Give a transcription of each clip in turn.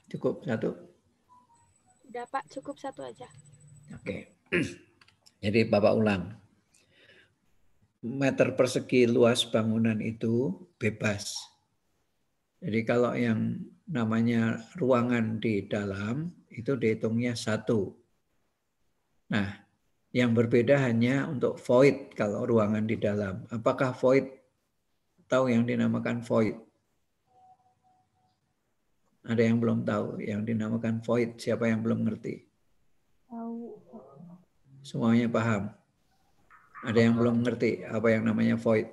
Cukup satu? Udah Pak, cukup satu aja. Oke. Jadi Bapak ulang. Meter persegi luas bangunan itu bebas. Jadi kalau yang namanya ruangan di dalam itu dihitungnya 1. Nah, yang berbeda hanya untuk void kalau ruangan di dalam. Apakah void? Tahu yang dinamakan void? Ada yang belum tahu yang dinamakan void? Siapa yang belum ngerti? Tahu. Semuanya paham? Ada yang belum ngerti apa yang namanya void?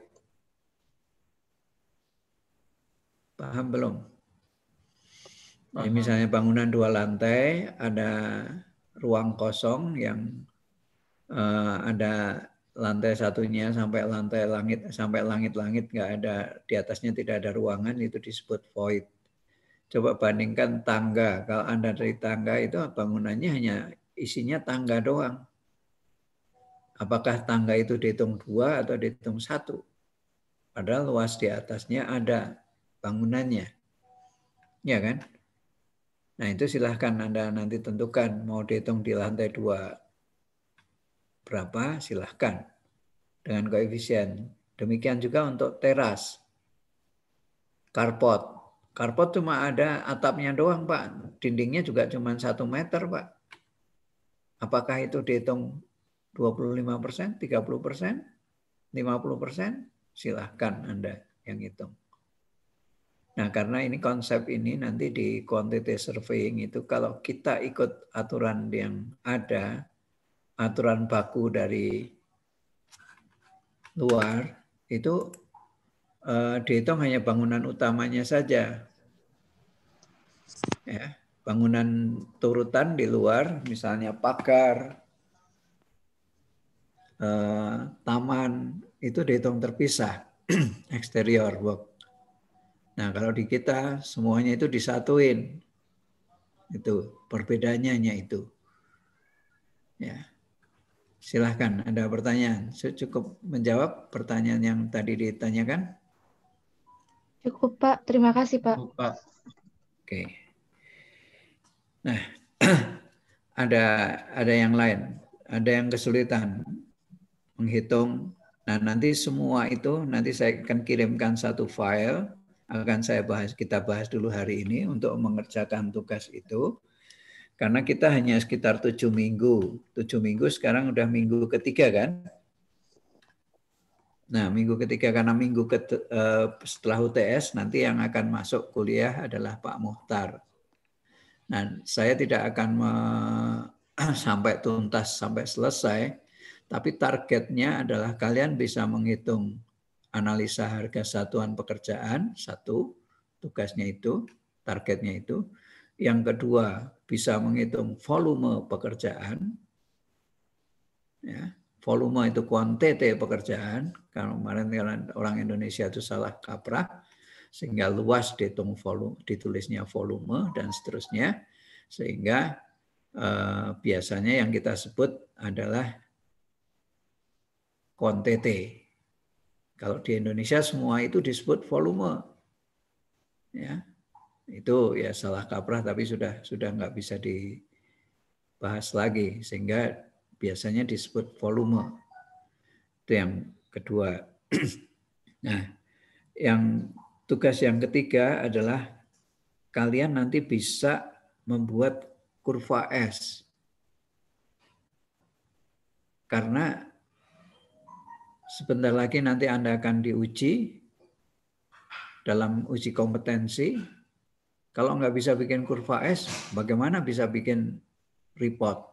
Paham belum? Jadi misalnya bangunan 2 lantai, ada ruang kosong yang ada lantai satunya sampai lantai langit, sampai langit-langit nggak ada, di atasnya tidak ada ruangan, itu disebut void. Coba bandingkan tangga. Kalau Anda dari tangga itu bangunannya hanya isinya tangga doang. Apakah tangga itu dihitung 2 atau dihitung 1? Padahal luas di atasnya ada bangunannya. Ya kan? Nah itu silahkan Anda nanti tentukan mau dihitung di lantai 2 berapa, silahkan dengan koefisien. Demikian juga untuk teras, carport. Carport cuma ada atapnya doang Pak, dindingnya juga cuma 1 meter Pak. Apakah itu dihitung 25%, 30%, 50%? Silahkan Anda yang hitung. Nah, karena ini konsep ini nanti di quantity surveying itu kalau kita ikut aturan yang ada, aturan baku dari luar, itu dihitung hanya bangunan utamanya saja. Ya, bangunan turutan di luar, misalnya pagar, taman, itu dihitung terpisah, exterior work. Nah, kalau di kita semuanya itu disatuin. Itu perbedaannya hanya itu. Ya. Silahkan, ada pertanyaan. Cukup menjawab pertanyaan yang tadi ditanyakan? Cukup Pak, terima kasih Pak. Cukup, Pak. Oke. Nah, ada yang lain, ada yang kesulitan menghitung. Nah, nanti semua itu nanti saya akan kirimkan satu file, akan kita bahas dulu hari ini untuk mengerjakan tugas itu. Karena kita hanya sekitar 7 minggu. 7 minggu sekarang udah minggu ketiga kan? Nah, minggu ketiga karena setelah UTS nanti yang akan masuk kuliah adalah Pak Muhtar. Nah, saya tidak akan sampai tuntas, sampai selesai, tapi targetnya adalah kalian bisa menghitung analisa harga satuan pekerjaan, satu, tugasnya itu, targetnya itu. Yang kedua, bisa menghitung volume pekerjaan. Ya, volume itu kuantiti pekerjaan. Kalau kemarin orang Indonesia itu salah kaprah, sehingga luas dihitung volume, ditulisnya volume dan seterusnya, sehingga biasanya yang kita sebut adalah kuantiti. Kalau di Indonesia semua itu disebut volume, ya itu ya salah kaprah, tapi sudah nggak bisa dibahas lagi, sehingga biasanya disebut volume. Itu yang kedua. Nah, yang tugas yang ketiga adalah kalian nanti bisa membuat kurva S. Karena sebentar lagi nanti Anda akan diuji dalam uji kompetensi. Kalau nggak bisa bikin kurva S, bagaimana bisa bikin report?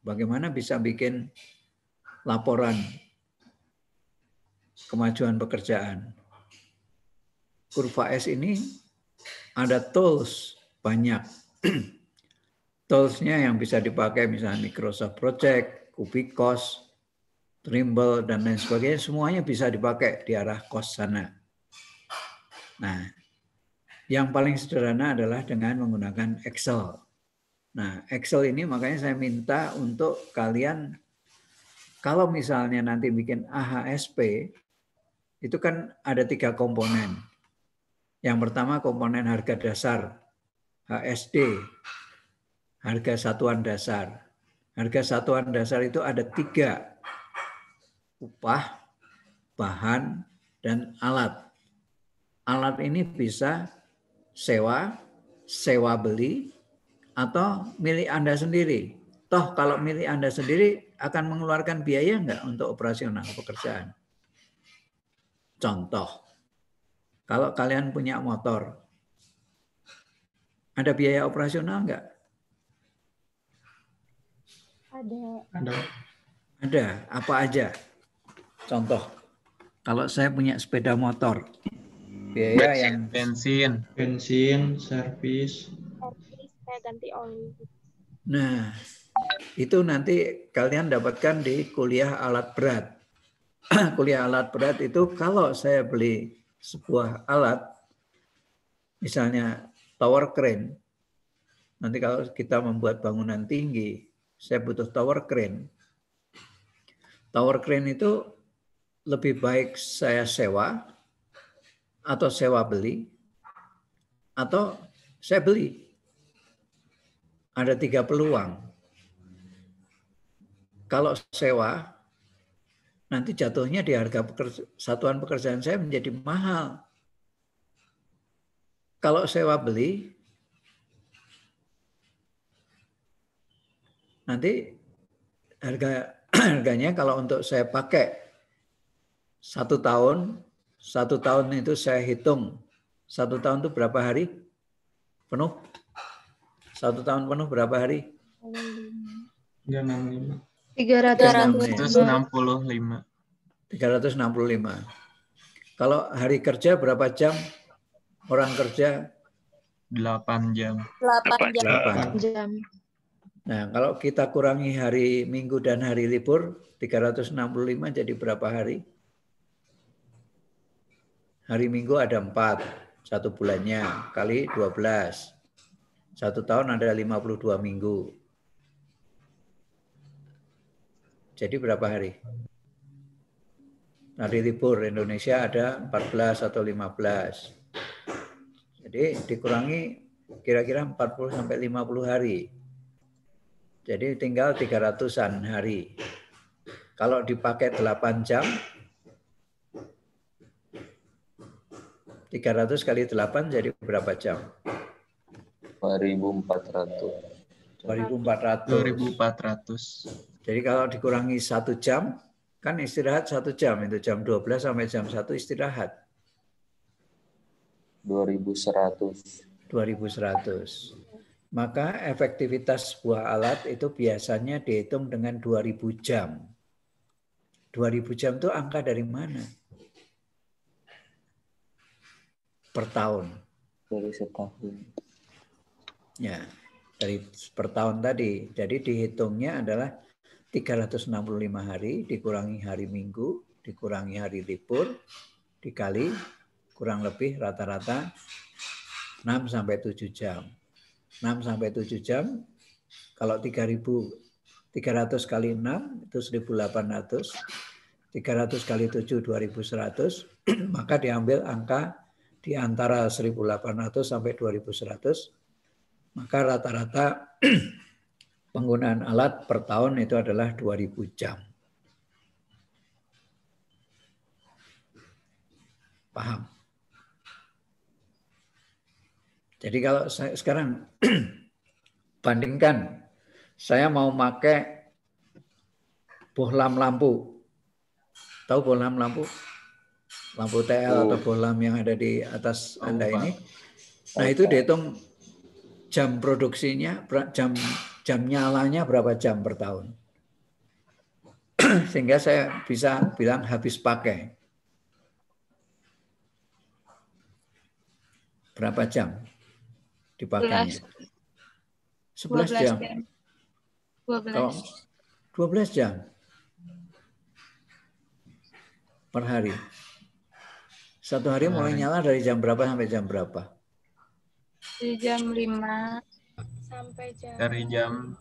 Bagaimana bisa bikin laporan kemajuan pekerjaan? Kurva S ini ada tools banyak. Toolsnya yang bisa dipakai misalnya Microsoft Project, Kubikos, Trimble, dan lain sebagainya, semuanya bisa dipakai di arah cost sana. Nah, yang paling sederhana adalah dengan menggunakan Excel. Nah, Excel ini makanya saya minta untuk kalian, kalau misalnya nanti bikin AHSP, itu kan ada 3 komponen. Yang pertama komponen harga dasar. HSD, harga satuan dasar. Harga satuan dasar itu ada 3, upah, bahan, dan alat. Alat ini bisa sewa, sewa beli, atau milik Anda sendiri. Toh kalau milik Anda sendiri akan mengeluarkan biaya enggak untuk operasional pekerjaan? Contoh, kalau kalian punya motor, ada biaya operasional enggak? Ada. Ada. Apa aja? Contoh, kalau saya punya sepeda motor, biaya yang bensin, servis. Servis kayak ganti oli. Nah, itu nanti kalian dapatkan di kuliah alat berat. Kuliah alat berat itu kalau saya beli sebuah alat, misalnya tower crane, nanti kalau kita membuat bangunan tinggi, saya butuh tower crane. Tower crane itu lebih baik saya sewa, atau sewa beli, atau saya beli. Ada 3 peluang. Kalau sewa, nanti jatuhnya di harga satuan pekerjaan saya menjadi mahal. Kalau sewa beli, nanti harganya kalau untuk saya pakai 1 tahun, 1 tahun itu saya hitung. 1 tahun itu berapa hari penuh? 1 tahun penuh berapa hari? 365. 365. 365. Kalau hari kerja berapa jam? Orang kerja 8 jam. 8 jam. 8 jam. Nah, kalau kita kurangi hari Minggu dan hari libur, 365 jadi berapa hari? Hari Minggu ada 4, 1 bulannya, kali 12. 1 tahun ada 52 minggu. Jadi berapa hari? Hari libur Indonesia ada 14 atau 15. Jadi dikurangi kira-kira 40 sampai 50 hari. Jadi tinggal 300-an hari. Kalau dipakai 8 jam, 300 kali 8 jadi berapa jam? 2.400. 2.400. Jadi kalau dikurangi 1 jam, kan istirahat 1 jam. Itu jam 12 sampai jam 1 istirahat. 2.100. 2.100. Maka efektivitas sebuah alat itu biasanya dihitung dengan 2.000 jam. 2.000 jam itu angka dari mana? Per tahun. Dari setahun. Ya, dari per tahun tadi. Jadi dihitungnya adalah 365 hari dikurangi hari Minggu, dikurangi hari libur, dikali kurang lebih rata-rata 6 sampai 7 jam. 6 sampai 7 jam, kalau 3.300 kali 6 itu 1.800, 300 kali 7 2.100, maka diambil angka di antara 1.800 sampai 2.100, maka rata-rata penggunaan alat per tahun itu adalah 2.000 jam. Paham? Jadi kalau saya sekarang bandingkan, saya mau pakai bohlam lampu. Tahu bohlam lampu? Lampu TL atau bohlam yang ada di atas Anda ini. Nah itu dihitung jam produksinya, jam nyalanya berapa jam per tahun. Sehingga saya bisa bilang habis pakai. Berapa jam dipakainya? 11 jam. 12 jam per hari. Satu hari mulai nyala dari jam berapa sampai jam berapa? Dari jam 5 sampai jam Dari jam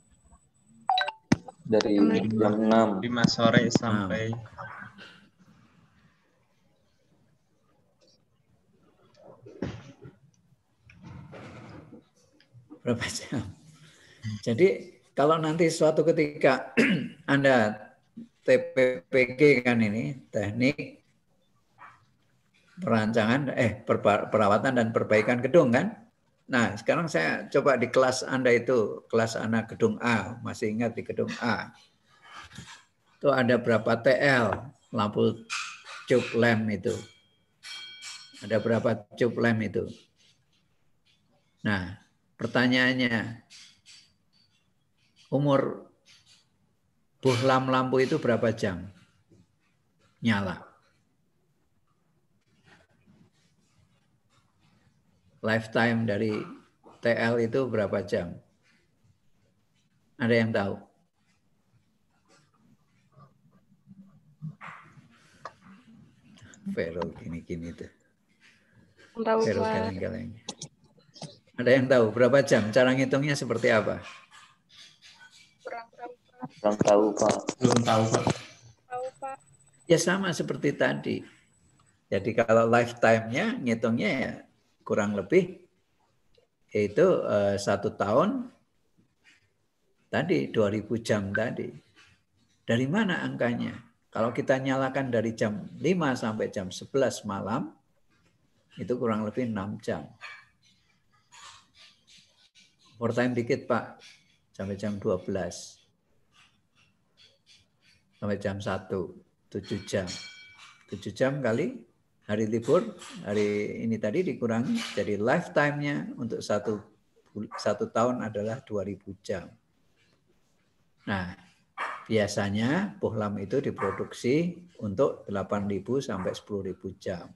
6. 5 sore sampai Berapa jam? Jadi kalau nanti suatu ketika Anda TPPG kan ini, teknik perancangan, perawatan dan perbaikan gedung kan? Nah, sekarang saya coba di kelas Anda itu, kelas anak gedung A, masih ingat di gedung A. Itu ada berapa TL lampu tube lamp itu? Ada berapa tube lamp itu? Nah, pertanyaannya, umur bohlam lampu itu berapa jam nyala? Lifetime dari TL itu berapa jam? Ada yang tahu? Vero gini-gini tuh. Tahu, Vero Pak. kaleng-kaleng. Ada yang tahu berapa jam? Cara ngitungnya seperti apa? Kurang tahu, Pak. Kurang tahu, Pak. Belum tahu, Pak. Tahu, Pak. Ya sama seperti tadi. Jadi kalau lifetime-nya ngitungnya ya kurang lebih yaitu 1 tahun tadi 2000 jam tadi. Dari mana angkanya? Kalau kita nyalakan dari jam 5 sampai jam 11 malam itu kurang lebih 6 jam. Overtime dikit, Pak. Sampai jam 12. Sampai jam 1, 7 jam. 7 jam kali hari libur, hari ini tadi dikurangi, jadi lifetime-nya untuk satu tahun adalah 2000 jam. Nah, biasanya bohlam itu diproduksi untuk 8.000 sampai 10.000 jam.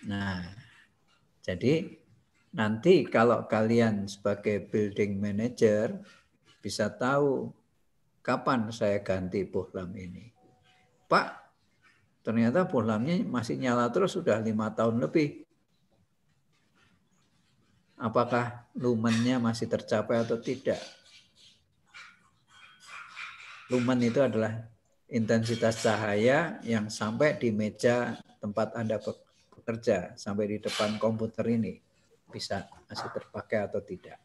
Nah, jadi nanti kalau kalian sebagai building manager bisa tahu kapan saya ganti bohlam ini. Pak, ternyata bohlamnya masih nyala terus sudah 5 tahun lebih. Apakah lumennya masih tercapai atau tidak? Lumen itu adalah intensitas cahaya yang sampai di meja tempat Anda bekerja, sampai di depan komputer ini. Bisa masih terpakai atau tidak.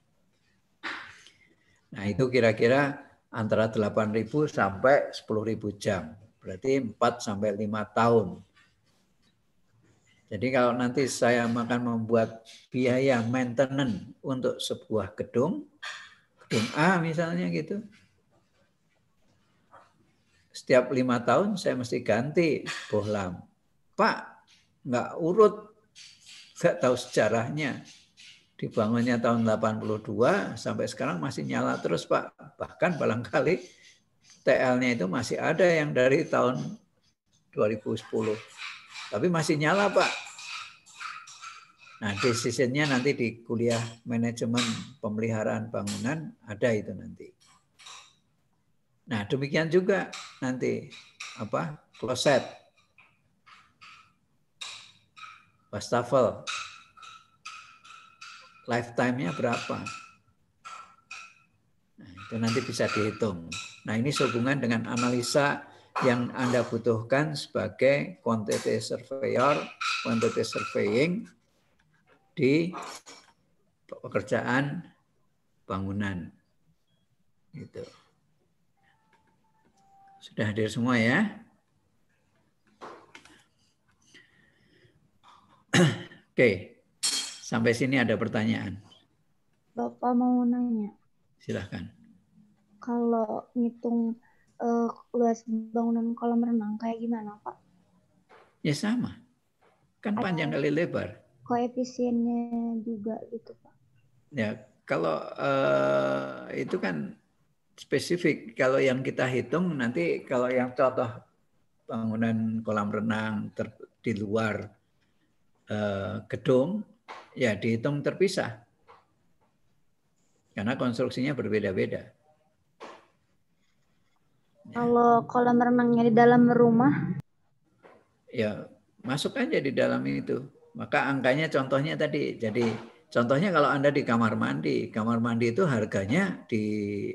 Nah, itu kira-kira antara 8.000 sampai 10.000 jam. Berarti 4 sampai 5 tahun. Jadi kalau nanti saya akan membuat biaya maintenance untuk sebuah gedung A misalnya gitu, setiap 5 tahun saya mesti ganti bohlam. Pak, nggak urut, nggak tahu sejarahnya. Dibangunnya tahun 82 sampai sekarang masih nyala terus, Pak. Bahkan barangkali TL-nya itu masih ada yang dari tahun 2010. Tapi masih nyala, Pak. Nah, decision-nya nanti di kuliah manajemen pemeliharaan bangunan ada itu nanti. Nah, demikian juga nanti kloset, wastafel, lifetime-nya berapa? Nah, itu nanti bisa dihitung. Nah, ini sehubungan dengan analisa yang Anda butuhkan sebagai quantity surveyor, quantity surveying di pekerjaan bangunan. Gitu. Sudah hadir semua ya? Oke, sampai sini ada pertanyaan. Bapak mau nanya. Silahkan. Kalau ngitung luas bangunan kolam renang kayak gimana, Pak? Ya sama. Kan panjang kali lebar. Koefisiennya juga gitu, Pak. Ya, kalau itu kan spesifik. Kalau yang kita hitung nanti kalau yang contoh bangunan kolam renang di luar gedung, ya dihitung terpisah. Karena konstruksinya berbeda-beda. Kalau kolam renangnya di dalam rumah? Ya, masuk aja di dalam itu. Maka angkanya contohnya tadi. Jadi contohnya kalau Anda di kamar mandi itu harganya di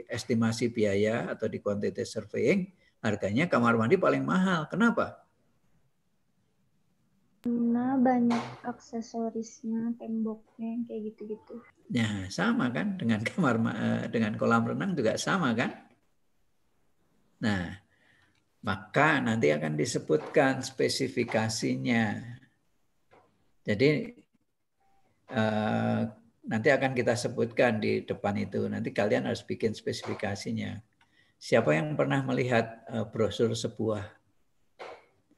estimasi biaya atau di quantity surveying, harganya kamar mandi paling mahal. Kenapa? Nah, banyak aksesorisnya, temboknya yang kayak gitu-gitu. Ya, sama kan dengan dengan kolam renang juga sama kan? Nah, maka nanti akan disebutkan spesifikasinya. Jadi nanti akan kita sebutkan di depan itu. Nanti kalian harus bikin spesifikasinya. Siapa yang pernah melihat brosur sebuah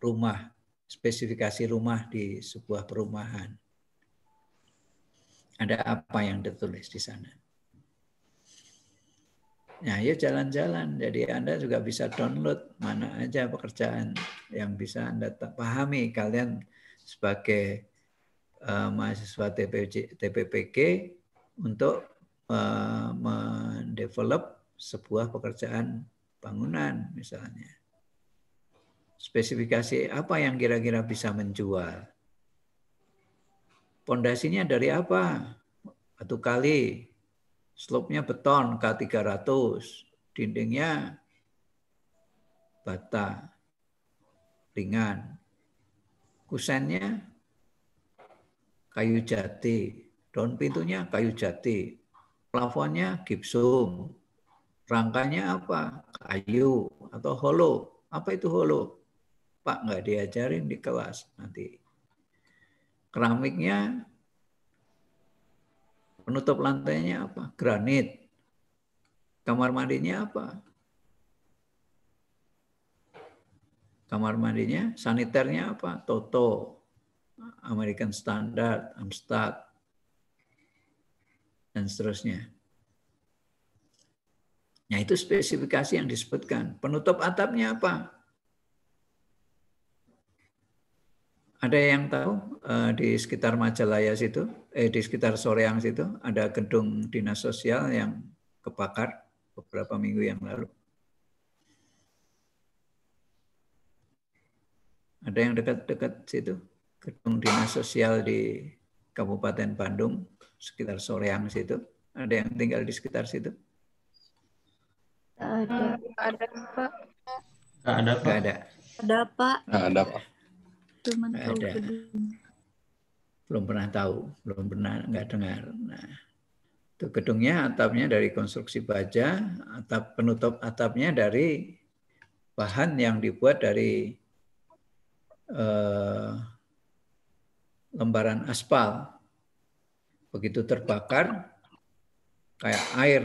rumah, spesifikasi rumah di sebuah perumahan? Ada apa yang ditulis di sana? Nah, ya jalan-jalan. Jadi Anda juga bisa download mana aja pekerjaan yang bisa Anda pahami. Kalian sebagai mahasiswa TPPG untuk mendevelop sebuah pekerjaan bangunan misalnya. Spesifikasi apa yang kira-kira bisa menjual? Pondasinya dari apa? Batu kali, slope-nya beton K300, dindingnya bata ringan, kusennya kayu jati, daun pintunya kayu jati, plafonnya gipsum, rangkanya apa? Kayu atau holo. Apa itu holo? Pak, nggak diajarin di kelas nanti. Keramiknya, penutup lantainya apa? Granit. Kamar mandinya apa? Kamar mandinya, saniternya apa? Toto, American Standard, Amstrad, dan seterusnya. Nah, itu spesifikasi yang disebutkan. Penutup atapnya apa? Ada yang tahu di sekitar Majalaya situ, di sekitar Soreang situ, ada gedung dinas sosial yang kebakar beberapa minggu yang lalu. Ada yang dekat-dekat situ, gedung dinas sosial di Kabupaten Bandung, sekitar Soreang situ. Ada yang tinggal di sekitar situ? Ada. Ada, Pak. Nggak ada, Pak. Nggak ada. Ada, Pak. Nggak ada, Pak. Cuman Nggak tahu ada. gedung. Belum pernah tahu, belum pernah nggak dengar. Nah, itu gedungnya atapnya dari konstruksi baja, atap penutup atapnya dari bahan yang dibuat dari lembaran aspal. Begitu terbakar, kayak air,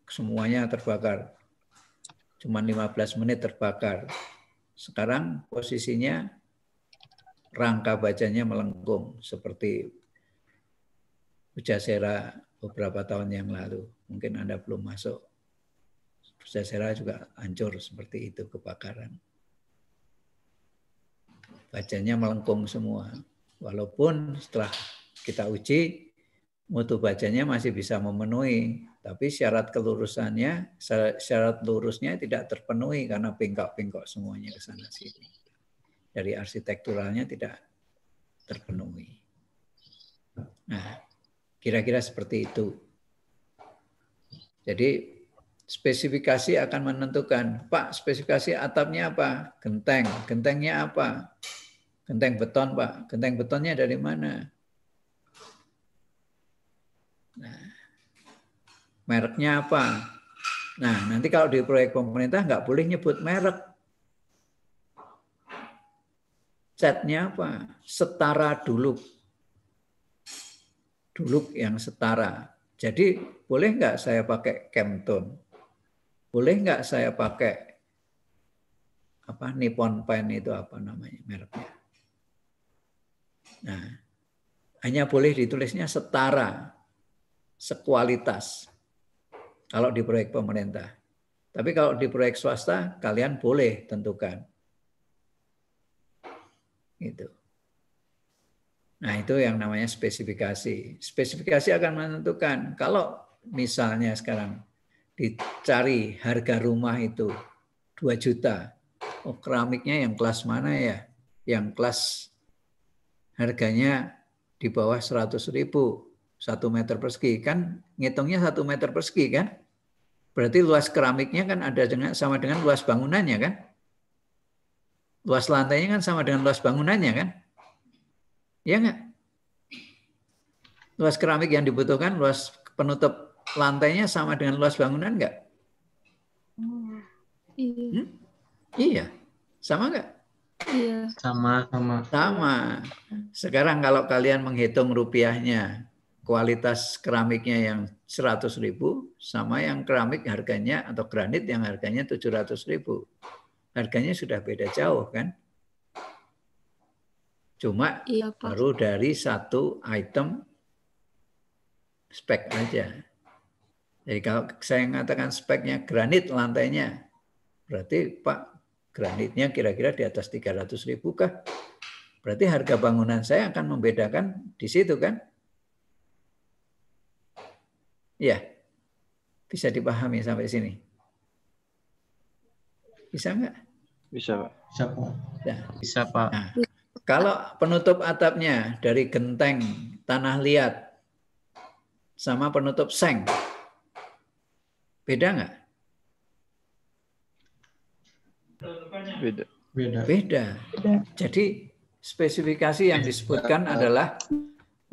semuanya terbakar. Cuma 15 menit terbakar. Sekarang posisinya rangka bajanya melengkung seperti Pujasera beberapa tahun yang lalu. Mungkin Anda belum masuk. Pujasera juga hancur seperti itu kebakaran. Bajanya melengkung semua. Walaupun setelah kita uji, mutu bajanya masih bisa memenuhi. Tapi syarat kelurusannya, syarat lurusnya tidak terpenuhi karena bengkok-bengkok semuanya ke sana sini. Dari arsitekturalnya tidak terpenuhi. Nah, kira-kira seperti itu. Jadi spesifikasi akan menentukan, Pak, spesifikasi atapnya apa? Genteng. Gentengnya apa? Genteng beton, Pak. Genteng betonnya dari mana? Nah, mereknya apa? Nah, nanti kalau di proyek pemerintah nggak boleh nyebut merek. Catnya apa? Setara duluk. Duluk yang setara. Jadi boleh nggak saya pakai Chemtone? Boleh nggak saya pakai apa Nippon Paint itu apa namanya mereknya? Nah, hanya boleh ditulisnya setara, sekualitas. Kalau di proyek pemerintah. Tapi kalau di proyek swasta, kalian boleh tentukan. Gitu. Nah, itu yang namanya spesifikasi. Spesifikasi akan menentukan. Kalau misalnya sekarang dicari harga rumah itu 2 juta. Oh, keramiknya yang kelas mana ya? Yang kelas harganya di bawah 100.000, 1 meter persegi. Kan ngitungnya 1 meter persegi kan? Berarti luas keramiknya kan ada sama dengan luas bangunannya kan? Luas lantainya kan sama dengan luas bangunannya kan? Ya nggak? Luas keramik yang dibutuhkan, luas penutup lantainya sama dengan luas bangunan nggak? Iya. Iya, sama nggak? Iya. Sama. Sama. Sekarang kalau kalian menghitung rupiahnya, kualitas keramiknya yang 100.000 sama yang keramik harganya atau granit yang harganya 700.000. Harganya sudah beda jauh kan? Cuma Iya, Pak. baru dari satu item spek aja. Jadi kalau saya mengatakan speknya granit lantainya, berarti Pak granitnya kira-kira di atas 300.000 kah? Berarti harga bangunan saya akan membedakan di situ kan? Ya, bisa dipahami sampai sini. Bisa nggak? Bisa, Pak. Bisa, Pak. Nah, Bisa, Pak. nah, kalau penutup atapnya dari genteng tanah liat sama penutup seng, beda nggak? Beda. Beda. Jadi spesifikasi yang disebutkan adalah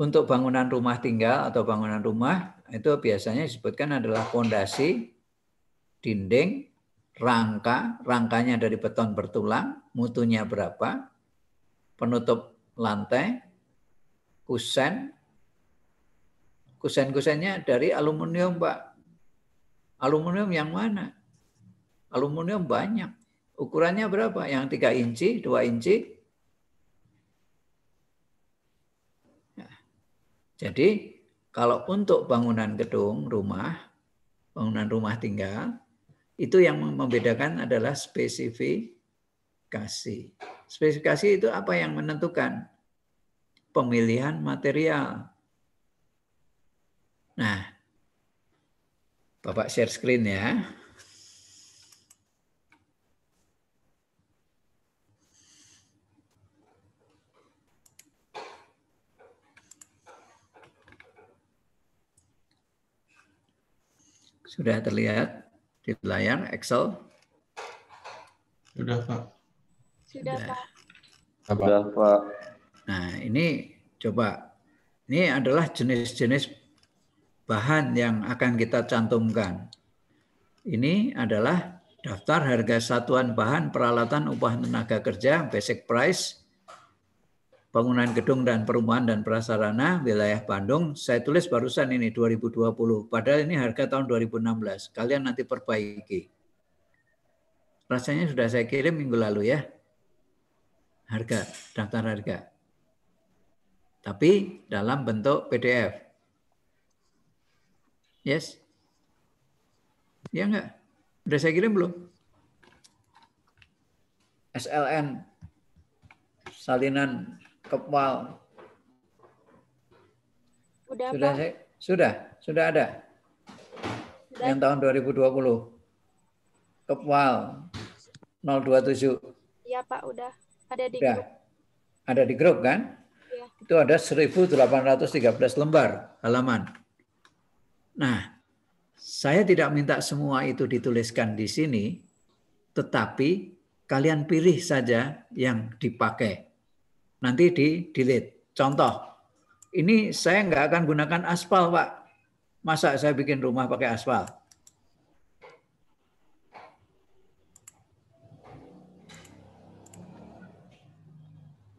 untuk bangunan rumah tinggal atau bangunan rumah itu biasanya disebutkan adalah fondasi, dinding, rangkanya dari beton bertulang, mutunya berapa, penutup lantai, kusennya dari aluminium, Pak. Aluminium yang mana? Aluminium banyak. Ukurannya berapa? Yang 3 inci, 2 inci? Nah, jadi kalau untuk bangunan gedung, bangunan rumah tinggal, itu yang membedakan adalah spesifikasi. Spesifikasi itu apa yang menentukan? Pemilihan material. Nah, Bapak share screen ya. Sudah terlihat di layar Excel? Sudah, Pak. Sudah, Pak. Sudah, Pak. Nah, ini coba. Ini adalah jenis-jenis bahan yang akan kita cantumkan. Ini adalah daftar harga satuan bahan peralatan upah tenaga kerja, basic price, bangunan gedung dan perumahan dan prasarana, wilayah Bandung. Saya tulis barusan ini 2020, padahal ini harga tahun 2016. Kalian nanti perbaiki. Rasanya sudah saya kirim minggu lalu ya. Harga, daftar harga. Tapi dalam bentuk PDF. Yes? Ya enggak? Udah saya kirim belum? SLN, salinan kepal. Udah, Sudah Pak. Sudah ada. Sudah. Yang tahun 2020. Kepal 027. Iya, Pak, udah. Ada di Udah. grup. Ada di grup kan? Iya. Itu ada 1813 lembar halaman. Nah, saya tidak minta semua itu dituliskan di sini, tetapi kalian pilih saja yang dipakai. Nanti di-delete. Contoh, ini saya nggak akan gunakan aspal, Pak. Masa saya bikin rumah pakai aspal?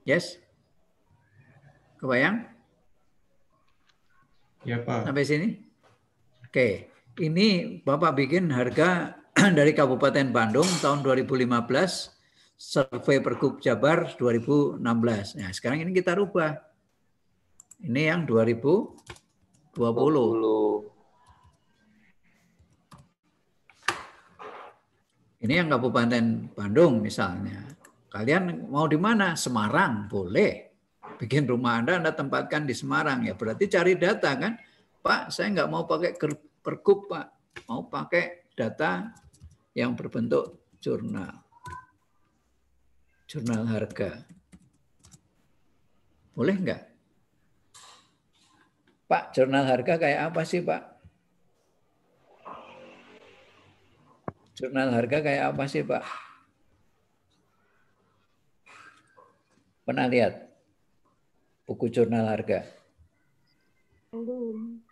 Yes? Kebayang? Ya, Pak. Sampai sini? Oke. Ini Bapak bikin harga dari Kabupaten Bandung tahun 2015, survei Pergub Jabar 2016. Nah, sekarang ini kita rubah. Ini yang 2020. Ini yang Kabupaten Bandung misalnya. Kalian mau di mana? Semarang, boleh. Bikin rumah Anda tempatkan di Semarang. Ya berarti cari data kan. Pak, saya nggak mau pakai pergub, Pak. Mau pakai data yang berbentuk jurnal. Jurnal harga. Boleh nggak? Pak, jurnal harga kayak apa sih, Pak? Jurnal harga kayak apa sih, Pak? Pernah lihat? buku jurnal harga? Belum.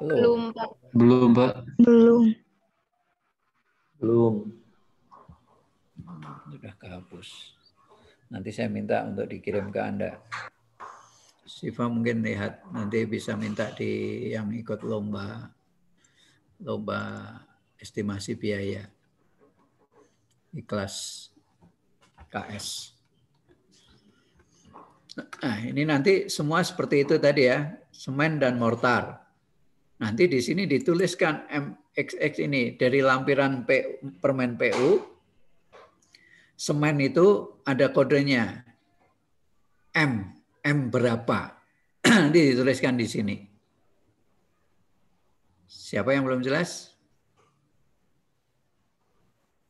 Belum, Pak. Belum, Pak. Belum. Belum. Sudah kehapus. Nanti saya minta untuk dikirim ke Anda. Siva mungkin lihat, nanti bisa minta di yang ikut lomba estimasi biaya di kelas KS. Nah, ini nanti semua seperti itu tadi ya, semen dan mortar. Nanti di sini dituliskan MXX ini dari lampiran permen PU. Semen itu ada kodenya M berapa? Nanti dituliskan di sini. Siapa yang belum jelas?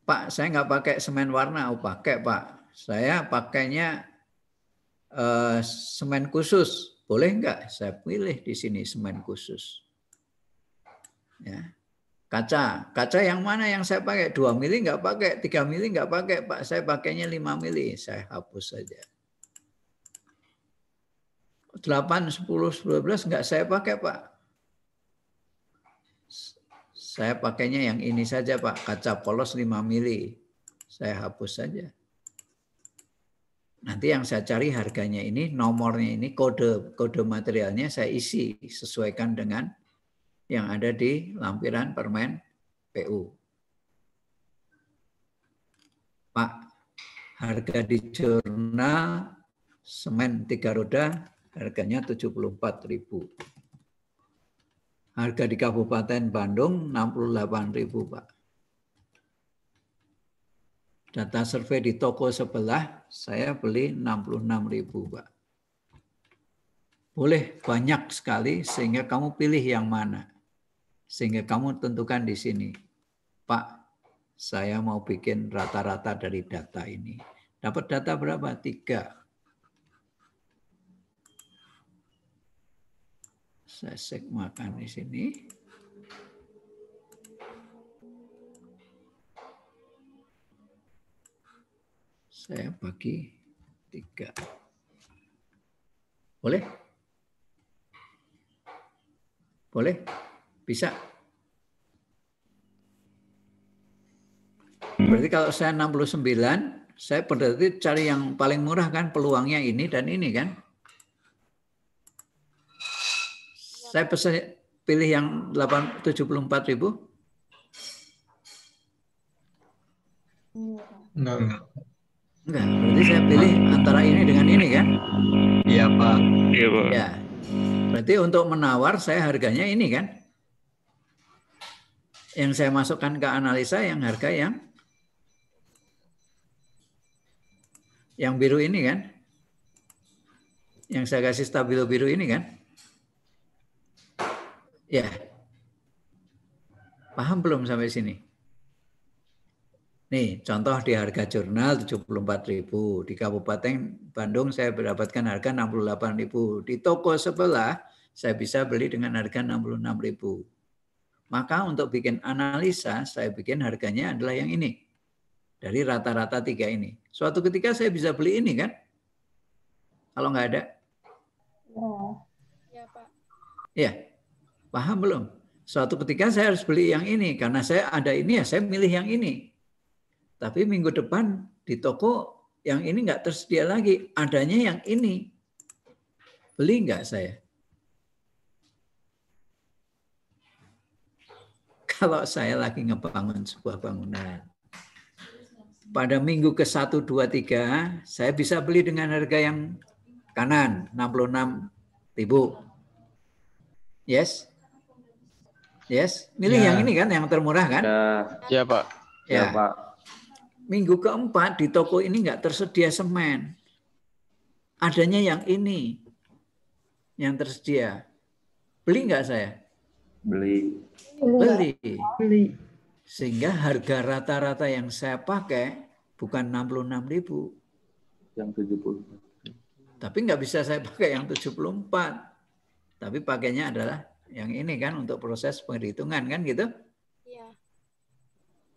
Pak, saya nggak pakai semen warna. Oh, pakai Pak. Saya pakainya semen khusus. Boleh nggak? Saya pilih di sini semen khusus. Ya. Kaca yang mana yang saya pakai? 2 mili nggak pakai, 3 mili nggak pakai, Pak. Saya pakainya 5 mili. Saya hapus saja. 8, 10, 12 nggak saya pakai, Pak. Saya pakainya yang ini saja, Pak. Kaca polos 5 mili. Saya hapus saja. Nanti yang saya cari harganya ini, nomornya ini, kode materialnya saya isi. Sesuaikan dengan yang ada di lampiran permen PU. Pak, harga di jurnal semen 3 roda harganya 74.000. Harga di Kabupaten Bandung 68.000, Pak. Data survei di toko sebelah saya beli 66.000, Pak. Boleh banyak sekali sehingga kamu pilih yang mana. Sehingga kamu tentukan di sini, Pak, saya mau bikin rata-rata dari data ini. Dapat data berapa? 3. Saya segmakan di sini. Saya bagi 3. Boleh? Boleh? Bisa? Berarti kalau saya 69, saya berarti cari yang paling murah kan, peluangnya ini dan ini kan. Saya pilih yang 74.000. Enggak. Enggak, berarti saya pilih antara ini dengan ini kan? Iya, Pak. Iya, Pak. Ya. Berarti untuk menawar saya harganya ini kan? Yang saya masukkan ke analisa yang harga yang biru ini kan? Yang saya kasih stabilo biru ini kan? Ya. Paham belum sampai sini? Nih, contoh di harga jurnal 74.000. Di Kabupaten Bandung saya mendapatkan harga 68.000. Di toko sebelah saya bisa beli dengan harga 66.000. Maka untuk bikin analisa, saya bikin harganya adalah yang ini. Dari rata-rata 3 ini. Suatu ketika saya bisa beli ini kan? Kalau nggak ada. Ya, Pak. Ya, paham belum? Suatu ketika saya harus beli yang ini. Karena saya ada ini ya, saya milih yang ini. Tapi minggu depan di toko yang ini nggak tersedia lagi. Adanya yang ini. Beli nggak saya? Kalau saya lagi ngebangun sebuah bangunan. Pada minggu ke-1, 2, 3, saya bisa beli dengan harga yang kanan, 66.000. Yes? Yes? Milih yang ini kan, yang termurah kan? Iya, Pak. Ya, Pak. Minggu ke-4 di toko ini nggak tersedia semen. Adanya yang ini, yang tersedia. Beli nggak saya? Beli. Sehingga harga rata-rata yang saya pakai bukan 66.000. Yang 70. Tapi nggak bisa saya pakai yang 74. Tapi pakainya adalah yang ini kan untuk proses penghitungan kan gitu? Iya.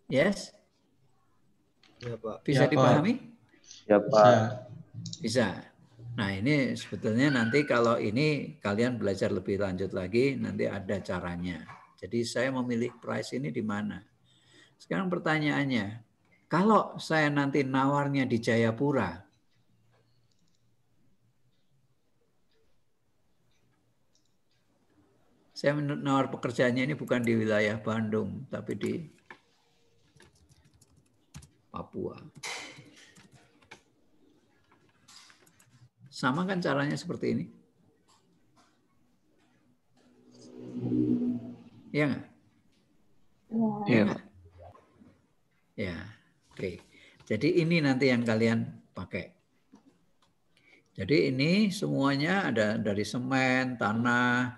Yes? Iya, Pak. Bisa Ya, Pak. dipahami? Ya, Pak. Bisa. Nah ini sebetulnya nanti kalau ini kalian belajar lebih lanjut lagi, nanti ada caranya. Jadi saya memilih price ini di mana. Sekarang pertanyaannya, kalau saya nanti nawarnya di Jayapura, saya menawar pekerjaannya ini bukan di wilayah Bandung, tapi di Papua. Sama kan caranya seperti ini? Iya nggak? Iya. Ya, oke. Jadi ini nanti yang kalian pakai. Jadi ini semuanya ada dari semen, tanah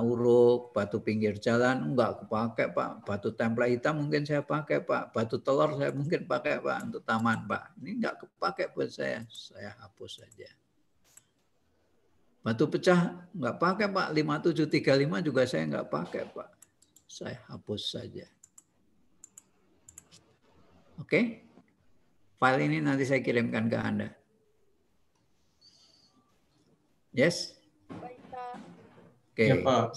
uruk, batu pinggir jalan, enggak kepake Pak. Batu template hitam mungkin saya pakai Pak. Batu telur saya mungkin pakai Pak untuk taman Pak. Ini enggak kepake buat saya hapus saja. Batu pecah enggak pakai Pak. 5735 juga saya enggak pakai Pak. Saya hapus saja. Oke? File ini nanti saya kirimkan ke Anda. Yes? Baik, Pak. Oke, Ya, Pak.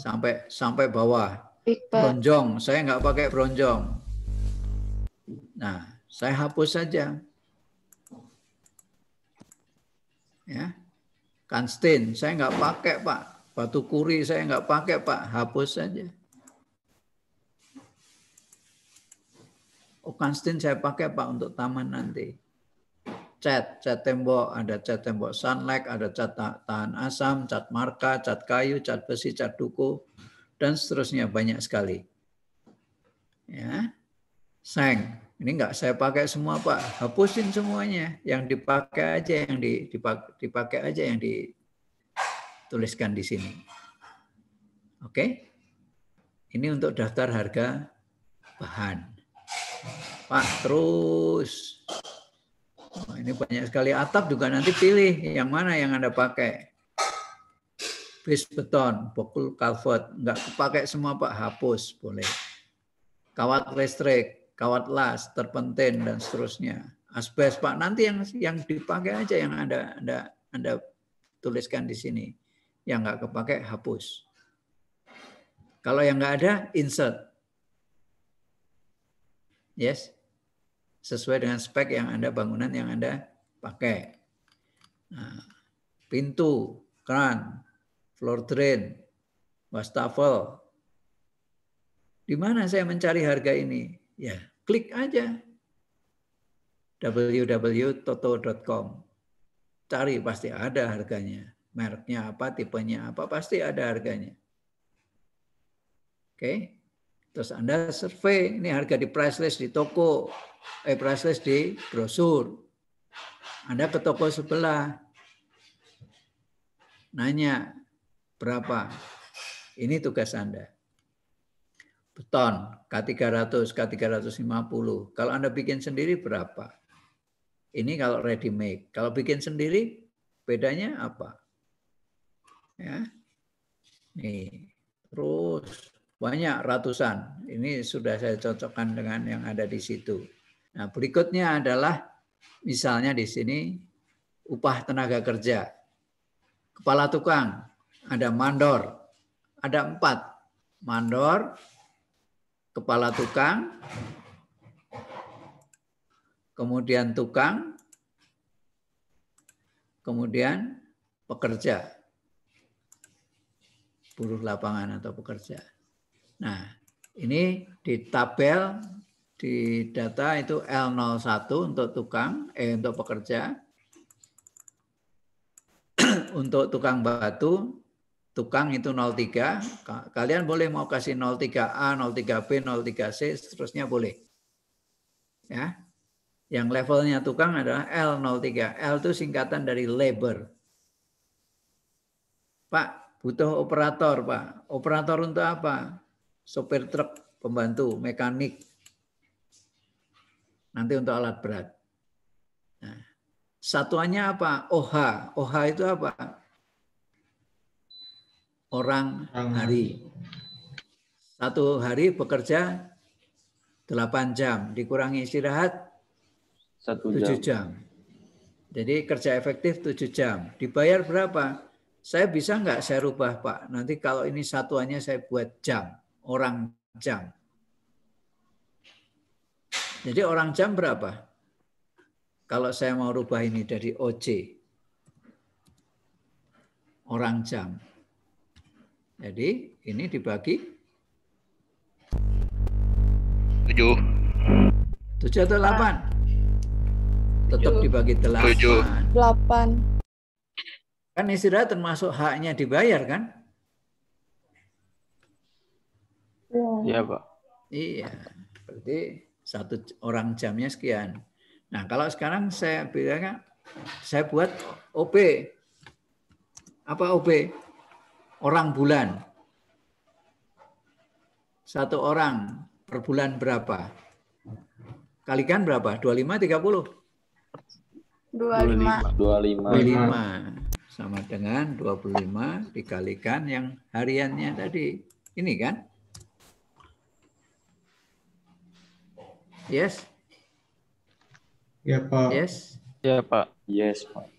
sampai bawah. Baik, Pak. Bronjong, saya nggak pakai bronjong. Nah, saya hapus saja. Ya, Kanstin, saya nggak pakai Pak. Batu kuri saya nggak pakai Pak, hapus saja. Oh, Kanstin saya pakai Pak untuk taman nanti. Cat tembok, ada cat tembok sunlight, ada cat tahan asam, cat marka, cat kayu, cat besi, cat duku, dan seterusnya banyak sekali. Ya, seng, ini enggak saya pakai semua Pak, hapusin semuanya, yang dipakai aja, yang dipakai aja yang dituliskan di sini. Oke, ini untuk daftar harga bahan. Pak, terus. Oh, ini banyak sekali atap juga nanti pilih yang mana yang Anda pakai. Base beton, bokul culvert, enggak pakai semua Pak, hapus boleh. Kawat listrik, kawat las, terpentin dan seterusnya. Asbes Pak, nanti yang dipakai aja yang Anda tuliskan di sini. Yang enggak kepakai hapus. Kalau yang enggak ada, insert. Yes. Sesuai dengan spek yang Anda bangunan yang Anda pakai. Nah, pintu, kran, floor drain, wastafel. Di mana saya mencari harga ini? Ya, klik aja www.toto.com. Cari pasti ada harganya. Mereknya apa, tipenya apa, pasti ada harganya. Oke. Terus Anda survei, ini harga di price list di toko, price list di brosur. Anda ke toko sebelah, nanya berapa. Ini tugas Anda. Beton, K300, K350. Kalau Anda bikin sendiri berapa? Ini kalau ready make. Kalau bikin sendiri, bedanya apa? Ya, nih, terus banyak ratusan. Ini sudah saya cocokkan dengan yang ada di situ. Nah, berikutnya adalah misalnya di sini upah tenaga kerja. Kepala tukang, ada mandor. Ada 4. Mandor, kepala tukang, kemudian tukang, kemudian pekerja. Buruh lapangan atau pekerja. Nah, ini di tabel, di data itu L01 untuk tukang, untuk pekerja. Untuk tukang batu, tukang itu 03. Kalian boleh mau kasih 03A, 03B, 03C, seterusnya boleh. Ya. Yang levelnya tukang adalah L03. L itu singkatan dari labor. Pak, butuh operator, Pak. Operator untuk apa? Sopir truk, pembantu, mekanik. Nanti untuk alat berat. Nah, satuannya apa? OH. OH itu apa? Orang hari. 1 hari bekerja 8 jam. Dikurangi istirahat 1 7 jam. Jadi kerja efektif 7 jam. Dibayar berapa? Saya bisa nggak saya rubah, Pak? Nanti kalau ini satuannya saya buat jam, orang jam. Jadi orang jam berapa? Kalau saya mau rubah ini dari OJ. Orang jam. Jadi ini dibagi 7 atau 8? Tetap dibagi 8. 8. Kan istirahat termasuk haknya dibayar kan? Iya, Pak. Iya. Berarti 1 orang jamnya sekian. Nah, kalau sekarang saya bilang, saya buat OP. Apa OP? Orang bulan. 1 orang per bulan berapa? Kalikan berapa? 25, 30? 25. 25. Sama dengan 25 dikalikan yang hariannya tadi. Ini kan? Yes? Ya, Pak. Yes? Iya, Pak. Yes, Pak.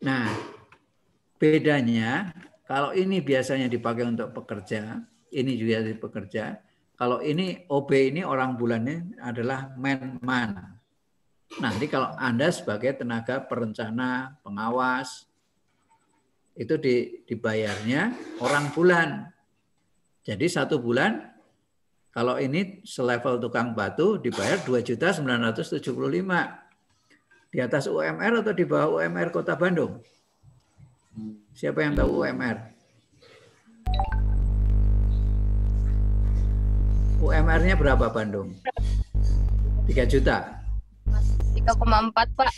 Nah, bedanya kalau ini biasanya dipakai untuk pekerja, ini juga di pekerja. Kalau ini OB ini orang bulannya adalah man. Nanti kalau Anda sebagai tenaga perencana, pengawas, itu dibayarnya orang bulan. Jadi 1 bulan, kalau ini selevel tukang batu dibayar 2.975.000. Di atas UMR atau di bawah UMR Kota Bandung? Siapa yang tahu UMR? UMR-nya berapa Bandung? 3 juta. 3,4, Pak.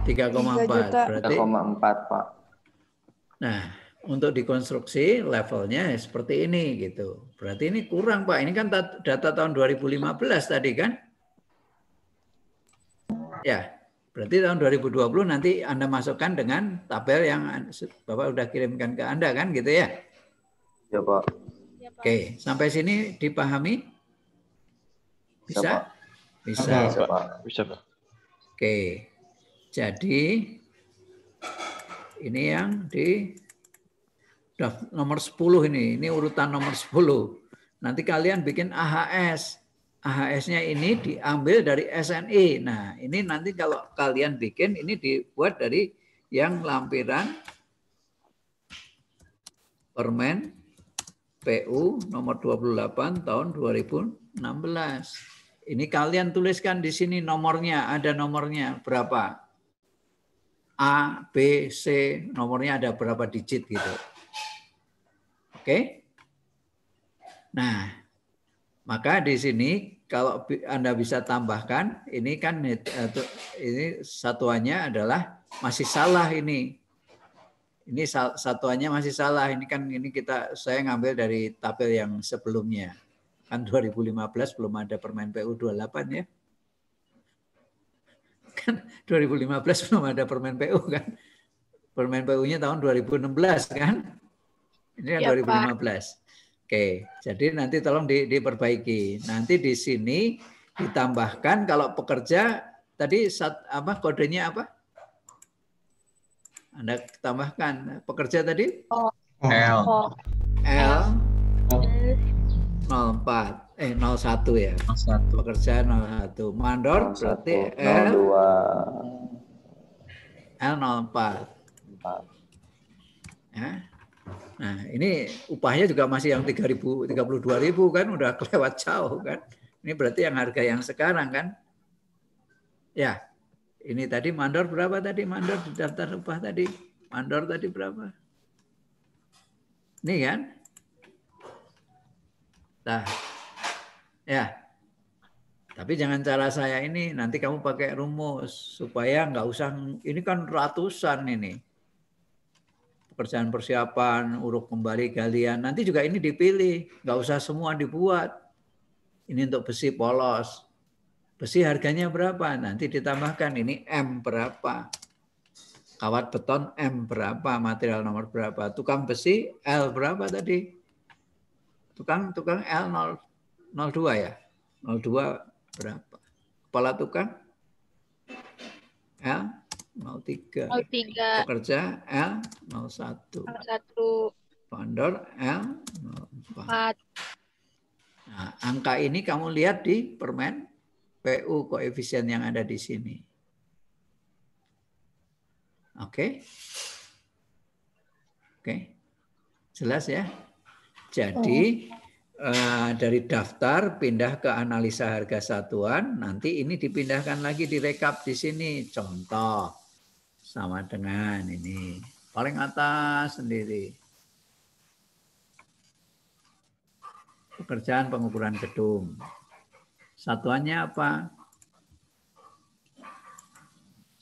3,4. Berarti 3,4, Pak. nah, untuk dikonstruksi levelnya seperti ini gitu. Berarti ini kurang, Pak. Ini kan data tahun 2015 tadi kan? Ya. Berarti tahun 2020 nanti Anda masukkan dengan tabel yang Bapak udah kirimkan ke Anda kan gitu ya? Ya, Pak. Oke, sampai sini dipahami? Bisa? Bisa. Bisa, Pak. Bisa, Pak. Oke. Jadi ini yang di nomor 10 ini urutan nomor 10. Nanti kalian bikin AHS. AHS-nya ini diambil dari SNI. Nah, ini nanti kalau kalian bikin, ini dibuat dari yang lampiran Permen PU nomor 28 tahun 2016. Ini kalian tuliskan di sini nomornya, ada nomornya berapa? A, B, C, nomornya ada berapa digit gitu. Oke? Nah, maka di sini kalau Anda bisa tambahkan, ini kan ini satuannya adalah masih salah ini. Ini satuannya masih salah. Ini kan saya ngambil dari tabel yang sebelumnya. Kan 2015 belum ada Permen PU 28 ya. Kan 2015 belum ada Permen PU kan. Permen PU-nya tahun 2016 kan. Ini kan Ya, 2015. Oke, jadi nanti tolong diperbaiki. Nanti di sini ditambahkan kalau pekerja tadi kodenya apa? Anda tambahkan pekerja tadi? L. L 01 ya. 01. Pekerja 01. Mandor berarti L 02. L04. 4. Ya. Nah, ini upahnya juga masih yang 32.000 kan udah kelewat jauh kan. Ini berarti yang harga yang sekarang kan. Ya. Ini tadi mandor berapa tadi? Mandor di daftar upah tadi. Mandor tadi berapa? Ini kan? Nah. Ya. Tapi jangan cara saya ini, nanti kamu pakai rumus supaya nggak usah, ini kan ratusan ini. Pekerjaan persiapan, uruk kembali galian. Nanti juga ini dipilih, nggak usah semua dibuat. Ini untuk besi polos. Besi harganya berapa? Nanti ditambahkan ini M berapa. Kawat beton M berapa, material nomor berapa. Tukang besi L berapa tadi? Tukang L 02 ya? 02 berapa? Kepala tukang L 03. 03. Pekerja L01. 01. Vendor L04. 4. Nah, angka ini kamu lihat di permen PU koefisien yang ada di sini. Oke. Oke. Jelas ya? Jadi dari daftar pindah ke analisa harga satuan, nanti ini dipindahkan lagi direkap di sini. Contoh sama dengan ini. Paling atas sendiri. Pekerjaan pengukuran gedung. Satuannya apa?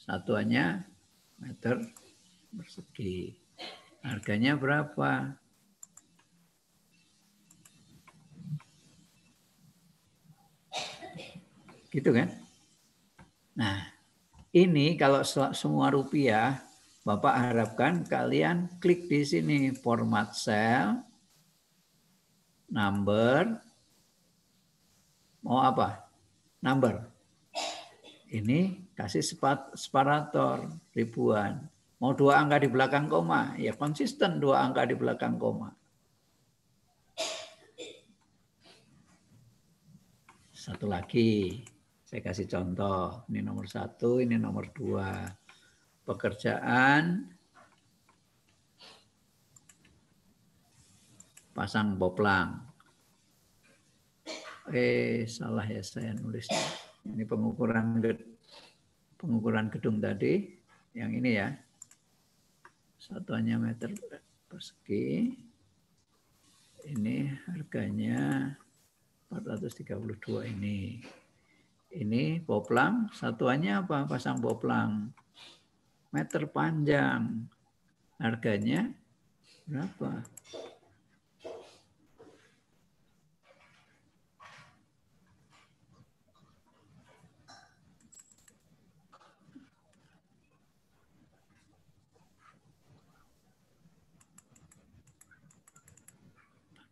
Satuannya meter persegi. Harganya berapa? Gitu kan? Nah, ini kalau semua rupiah, Bapak harapkan kalian klik di sini format cell, number, mau apa? Number. Ini kasih separator ribuan. Mau 2 angka di belakang koma, ya konsisten 2 angka di belakang koma. Satu lagi, saya kasih contoh. Ini nomor 1, ini nomor 2. Pekerjaan pasang boplang. Salah ya saya nulisnya. Ini pengukuran gedung tadi, yang ini ya. Satuannya meter persegi. Ini harganya 432 ini. Ini boplang, satuannya apa? Pasang boplang. Meter panjang. Harganya berapa?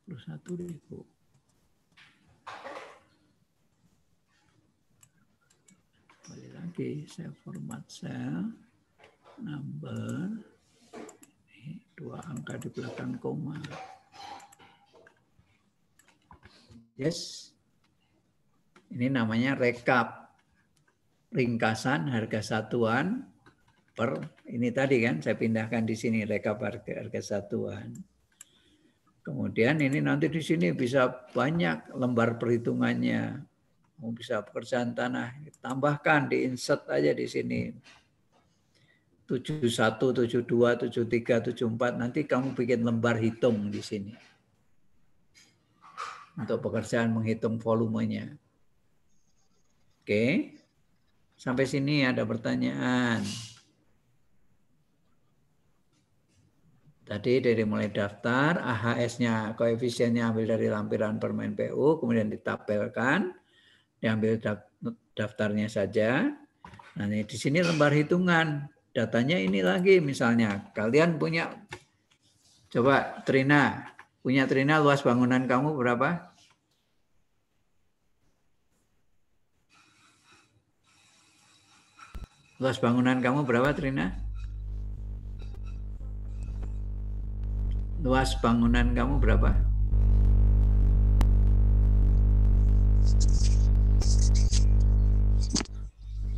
Rp41.000. Kembali lagi, saya format cell, number, ini 2 angka di belakang koma. Yes, ini namanya rekap, ringkasan harga satuan per ini tadi kan, saya pindahkan di sini rekap harga satuan. Kemudian ini nanti di sini bisa banyak lembar perhitungannya. Mau bisa pekerjaan tanah, tambahkan, di-insert aja di sini. 71, 72, 73, 74, nanti kamu bikin lembar hitung di sini. Untuk pekerjaan menghitung volumenya. Oke. Sampai sini ada pertanyaan. Tadi dari mulai daftar, AHS-nya, koefisiennya ambil dari lampiran permen PU, kemudian ditabelkan, diambil daftarnya saja. Nah, di sini lembar hitungan, datanya ini lagi misalnya. Kalian punya, coba Trina, punya Trina luas bangunan kamu berapa? Luas bangunan kamu berapa Trina? Luas bangunan kamu berapa?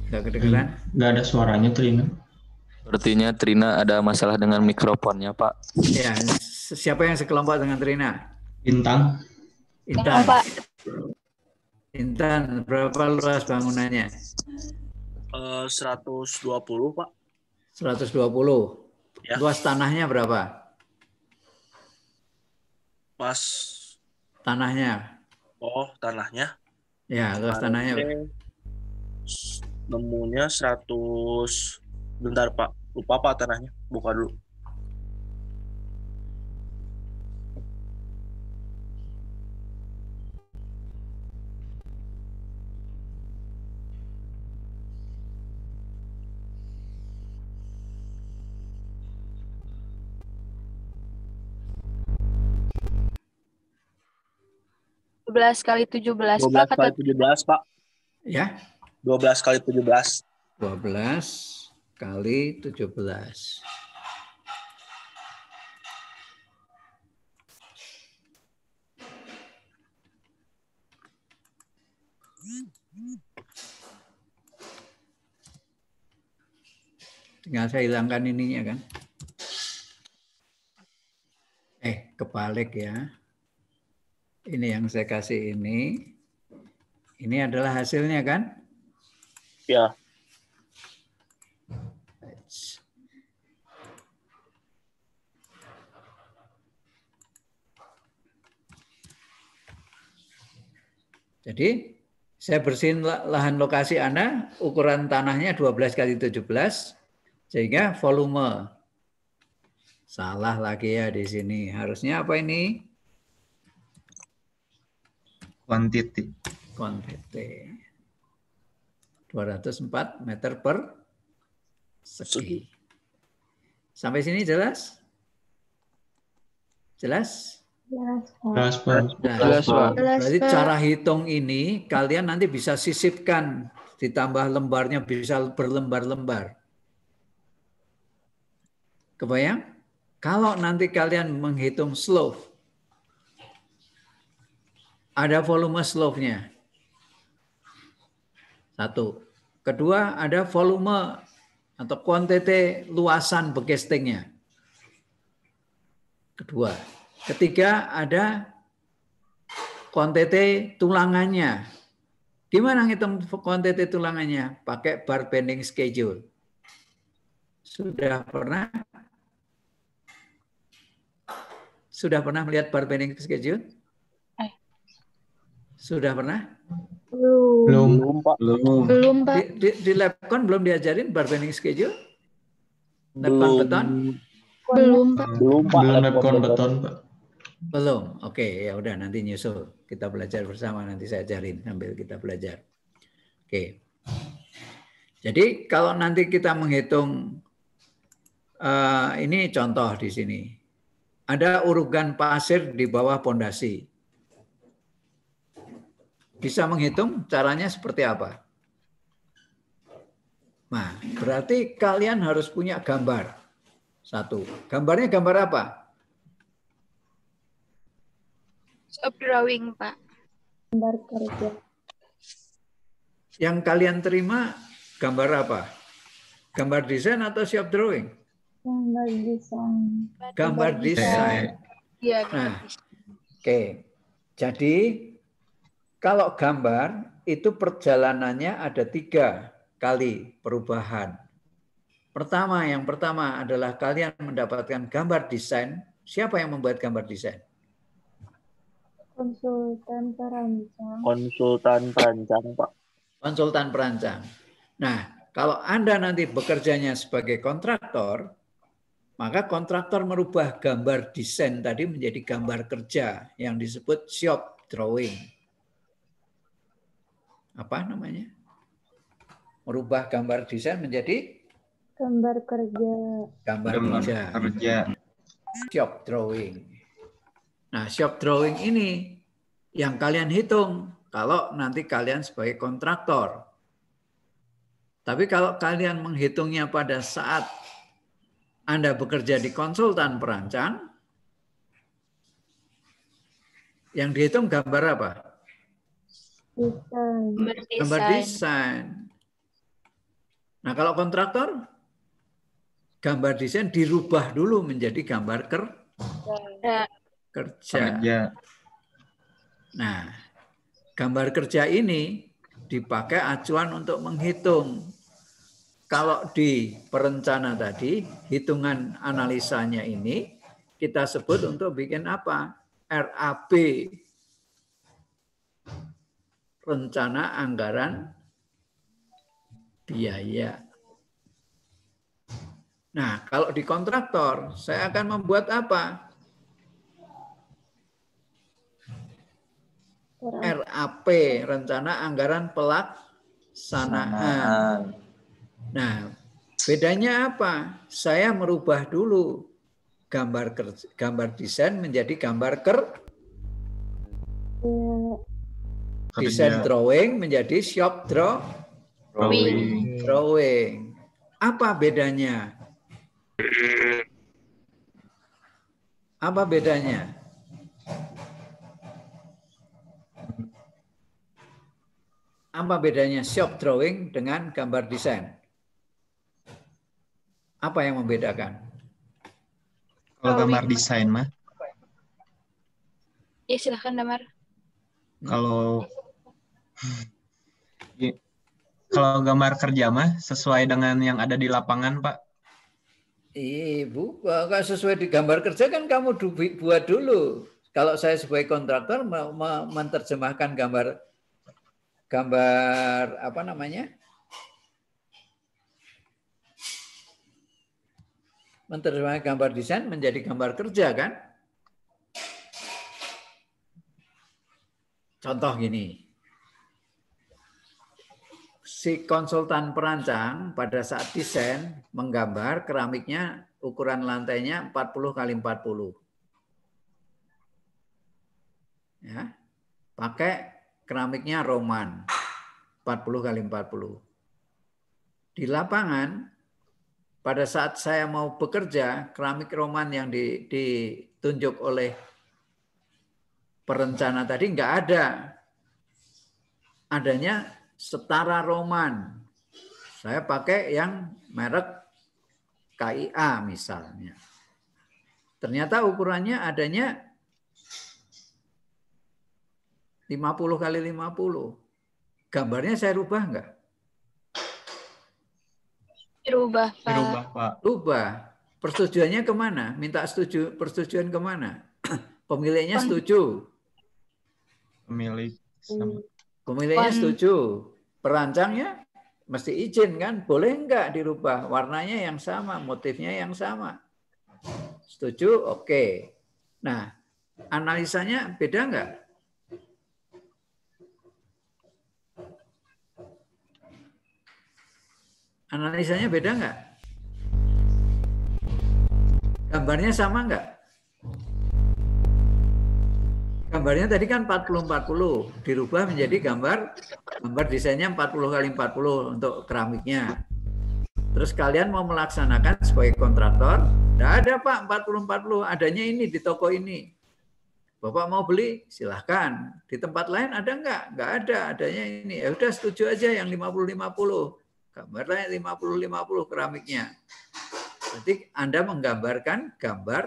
Nggak kedengeran? Nggak ada suaranya, Trina. Sepertinya Trina ada masalah dengan mikrofonnya, Pak. Ya, siapa yang sekelompok dengan Trina? Intan. Intan. Pak. Intan, berapa luas bangunannya? 120, Pak. 120. Ya. Luas tanahnya berapa? Pas tanahnya. Oh, tanahnya? Ya, luas tanahnya. Nemunya 100. Bentar, Pak. Lupa Pak tanahnya. Buka dulu. Kali 17, 12 Pak. kali 17, Pak. Ya? 12 kali 17. 12 kali 17. Tinggal saya hilangkan ininya kan. Kebalik ya. Ini yang saya kasih ini. Ini adalah hasilnya kan? Ya. Jadi saya bersihin lahan lokasi Anda, ukuran tanahnya 12 kali 17, sehingga volume. Salah lagi ya di sini. Harusnya apa ini? Quantity. 204 meter per segi. Sampai sini jelas? Jelas? Jelas, Pak. Nah, berarti cara hitung ini kalian nanti bisa sisipkan, ditambah lembarnya bisa berlembar-lembar. Kebayang? Kalau nanti kalian menghitung slope, ada volume slope-nya. Satu. Kedua, ada volume atau kuantiti luasan bekestingnya. Kedua. Ketiga, ada kuantiti tulangannya. Gimana ngitung kuantiti tulangannya? Pakai bar bending schedule. Sudah pernah? Sudah pernah melihat bar bending schedule? Sudah pernah? Belum. Belum, Pak. Di Labcon belum diajarin bar bending schedule? Labcon beton? Belum, Pak. Belum, Pak. Belum Labcon beton, Pak. Belum. Oke, ya udah nanti nyusul. Kita belajar bersama, nanti saya ajarin sambil kita belajar. Oke. Jadi kalau nanti kita menghitung ini contoh di sini. Ada urugan pasir di bawah pondasi. Bisa menghitung caranya seperti apa? Nah, berarti kalian harus punya gambar. Satu. Gambarnya gambar apa? Shop drawing, Pak. Gambar kerja. Yang kalian terima gambar apa? Gambar desain atau shop drawing? Gambar desain. Gambar desain. Iya. Nah, oke. Jadi kalau gambar itu perjalanannya ada 3 kali perubahan. Yang pertama adalah kalian mendapatkan gambar desain. Siapa yang membuat gambar desain? Konsultan perancang. Konsultan perancang, Pak. Konsultan perancang. Nah, kalau Anda nanti bekerjanya sebagai kontraktor, maka kontraktor merubah gambar desain tadi menjadi gambar kerja yang disebut shop drawing. Apa namanya? Merubah gambar desain menjadi Gambar kerja. gambar kerja. Shop drawing. Nah, shop drawing ini yang kalian hitung kalau nanti kalian sebagai kontraktor. Tapi kalau kalian menghitungnya pada saat Anda bekerja di konsultan perancang, yang dihitung gambar apa? Desain. Gambar desain. Nah, kalau kontraktor, gambar desain dirubah dulu menjadi gambar kerja. Nah, gambar kerja ini dipakai acuan untuk menghitung. Kalau di perencana tadi, hitungan analisanya ini kita sebut untuk bikin apa? RAB. Rencana Anggaran Biaya. Nah, kalau di kontraktor, saya akan membuat apa? RAP, Rencana Anggaran Pelaksanaan. Nah, bedanya apa? Saya merubah dulu gambar desain menjadi gambar desain drawing menjadi shop drawing. Apa bedanya? Apa bedanya? Apa bedanya shop drawing dengan gambar desain? Apa yang membedakan? Kalau gambar desain mah, Ya silahkan Damar. kalau kalau gambar kerja mah sesuai dengan yang ada di lapangan, Pak. Ibu, kalau sesuai di gambar kerja kan kamu buat dulu. Kalau saya sebagai kontraktor menerjemahkan gambar apa namanya? Menerjemahkan gambar desain menjadi gambar kerja kan? Contoh gini. Si konsultan perancang pada saat desain menggambar keramiknya ukuran lantainya 40 kali 40. Ya. Pakai keramiknya Roman 40 kali 40. Di lapangan pada saat saya mau bekerja, keramik Roman yang ditunjuk oleh perencana tadi nggak ada. Adanya setara Roman. Saya pakai yang merek KIA misalnya. Ternyata ukurannya adanya 50 kali 50. Gambarnya saya rubah enggak? Dirubah, Pak. Dirubah, Pak. Rubah. Persetujuannya kemana? Minta persetujuan kemana? Pemiliknya setuju. Pemiliknya setuju. Perancangnya mesti izin kan? Boleh enggak dirubah? Warnanya yang sama, motifnya yang sama. Setuju? Oke. Nah, analisanya beda enggak? Analisanya beda enggak? Gambarnya sama enggak? Gambarnya tadi kan 40-40, dirubah menjadi gambar desainnya 40 kali 40 untuk keramiknya. Terus kalian mau melaksanakan sebagai kontraktor, enggak ada Pak 40-40, adanya ini di toko ini. Bapak mau beli, silahkan. Di tempat lain ada enggak? Enggak ada, adanya ini. Ya udah setuju aja yang 50-50. Gambarnya 50-50 keramiknya. Jadi Anda menggambarkan gambar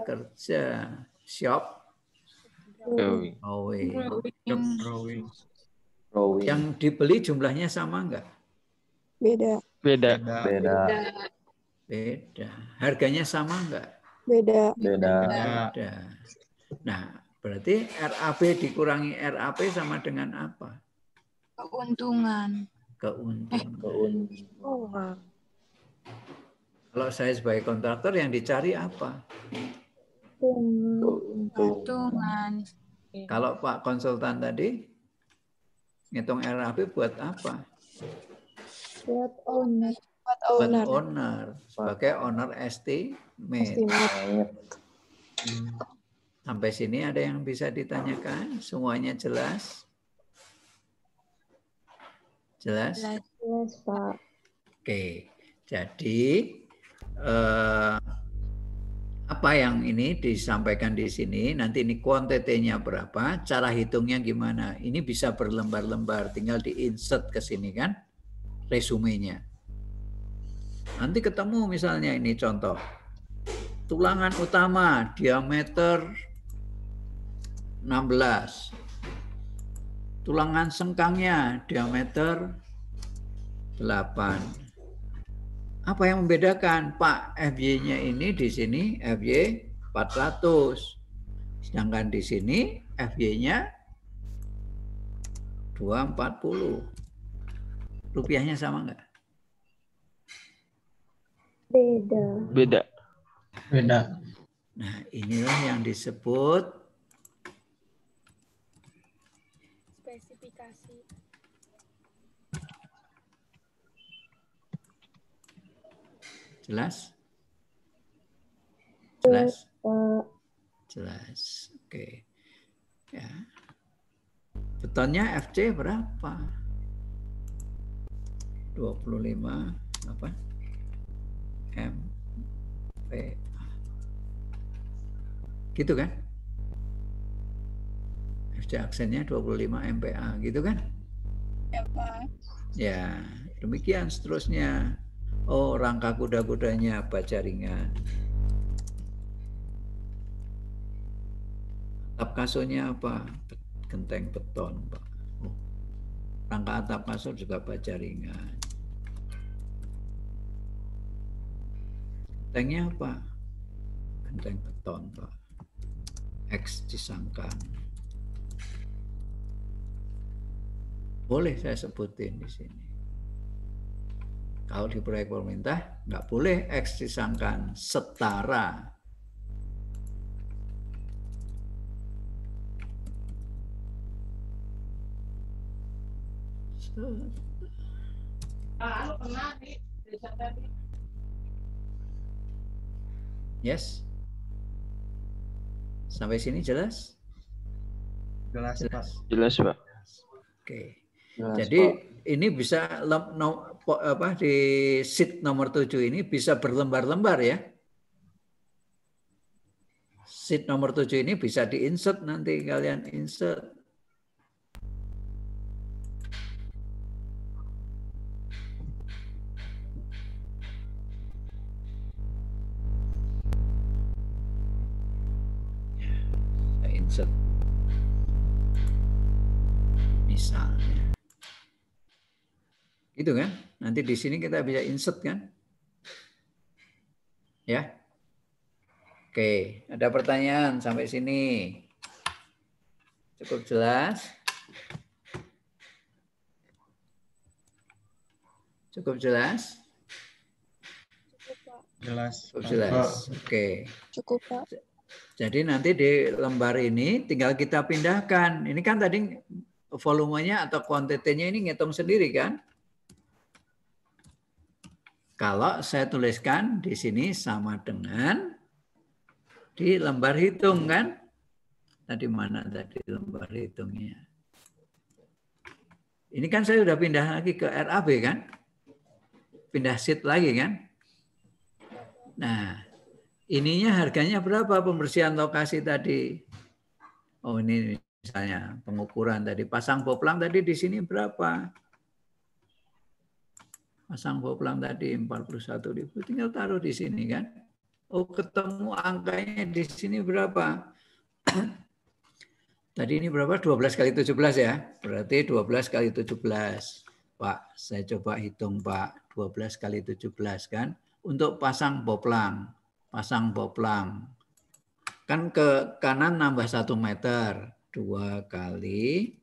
kerja, shop drawing. Yang dibeli jumlahnya sama enggak? Beda. Harganya sama enggak? Beda. Nah, berarti RAB dikurangi RAP sama dengan apa? Keuntungan. Kalau saya sebagai kontraktor yang dicari apa? Keuntungan. Kalau Pak konsultan tadi ngitung RAP buat apa? Buat owner. Buat owner. Sebagai owner estimate. Sampai sini ada yang bisa ditanyakan? Semuanya jelas? Jelas? Jelas, Pak. Oke, jadi apa yang ini disampaikan di sini, nanti ini kuantitinya berapa, cara hitungnya gimana. Ini bisa berlembar-lembar, tinggal di-insert ke sini kan, resumenya. Nanti ketemu misalnya ini contoh. Tulangan utama, diameter 16. Tulangan sengkangnya diameter 8. Apa yang membedakan? Pak, FY-nya ini di sini FY 400. Sedangkan di sini FY-nya 240. Rupiahnya sama enggak? Beda. Nah, inilah yang disebut Spesifikasi. Jelas? Jelas. Oke. Ya. Betonnya FC berapa? 25 apa? MPa. Gitu kan? FC aksennya 25 MPa, gitu kan? Ya, Pak. Ya, demikian seterusnya. Oh, rangka kuda-kudanya baja ringan. Atap kasurnya apa? Genteng beton, Pak. Oh, rangka atap kasur juga baja ringan. Gentengnya apa? Genteng beton, Pak. X disangkan. Boleh saya sebutin di sini. Kalau di proyek pemerintah nggak boleh X disangkan, setara. Yes. Sampai sini jelas? Jelas, Pak. Jelas, Pak. Oke. Jelas, Jadi Pak. ini bisa di sheet nomor 7 ini bisa berlembar-lembar ya. Sheet nomor 7 ini bisa di-insert nanti kalian insert. Insert. Misalnya. Gitu kan? Nanti di sini kita bisa insert kan? Ya. Oke, ada pertanyaan sampai sini. Cukup jelas? Cukup jelas? Jelas. Cukup jelas. Oke. Cukup, Pak. Jadi nanti di lembar ini tinggal kita pindahkan. Ini kan tadi volumenya atau kuantitinya ini ngitung sendiri kan? Kalau saya tuliskan di sini sama dengan di lembar hitung kan? Tadi mana tadi lembar hitungnya? Ini kan saya sudah pindah lagi ke RAB kan? Pindah sheet lagi kan? Nah, ininya harganya berapa pembersihan lokasi tadi? Oh ini misalnya pengukuran tadi. Pasang boplang tadi di sini berapa? Pasang boplang tadi 41.000. Tinggal taruh di sini kan. Oh ketemu angkanya di sini berapa? Tadi ini berapa? 12 kali 17 ya. Berarti 12 kali 17. Pak, saya coba hitung Pak. 12 kali 17 kan. Untuk pasang boplang. Pasang boplang. Kan ke kanan nambah 1 meter. 2 kali.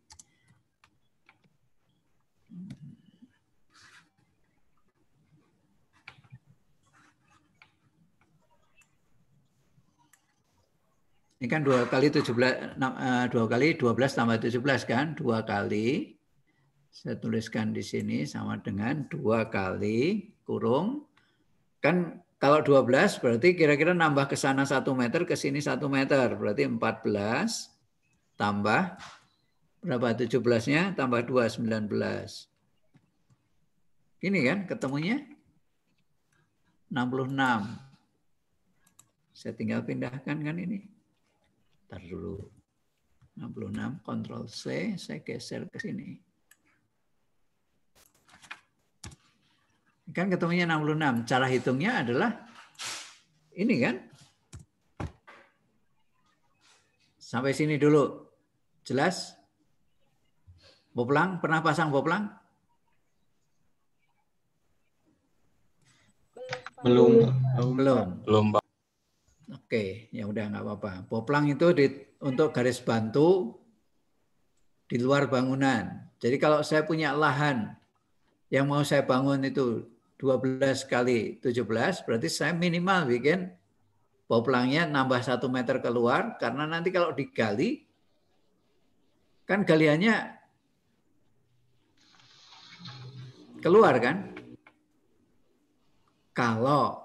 Ini kan 2 kali 17, 2 kali 12 tambah 17 kan. 2 kali. Saya tuliskan di sini sama dengan 2 kali kurung. Kan kalau 12 berarti kira-kira nambah ke sana 1 meter, ke sini 1 meter. Berarti 14 tambah berapa 17-nya tambah 2, 19. Ini kan ketemunya 66. Saya tinggal pindahkan kan ini. Ntar dulu. 66, Ctrl C, saya geser ke sini. Kan ketemunya 66. Cara hitungnya adalah ini kan. Sampai sini dulu. Jelas? Boplang, pernah pasang boplang? Belum. Belum. Belum, Pak. Oke, ya udah nggak apa-apa. Boplang itu untuk garis bantu di luar bangunan. Jadi kalau saya punya lahan yang mau saya bangun itu 12 kali 17, berarti saya minimal bikin boplangnya nambah 1 meter keluar, karena nanti kalau digali, kan galiannya keluar kan? Kalau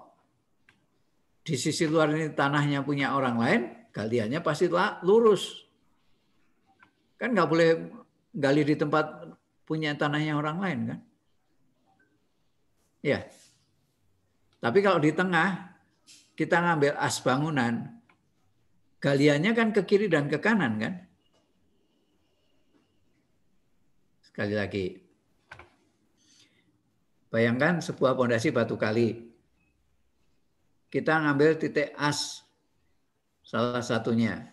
di sisi luar ini tanahnya punya orang lain, galiannya pasti lurus. Kan nggak boleh gali di tempat punya tanahnya orang lain kan? Ya. Tapi kalau di tengah, kita ngambil as bangunan, galiannya kan ke kiri dan ke kanan kan? Sekali lagi. Bayangkan sebuah pondasi batu kali. Kita ngambil titik as salah satunya.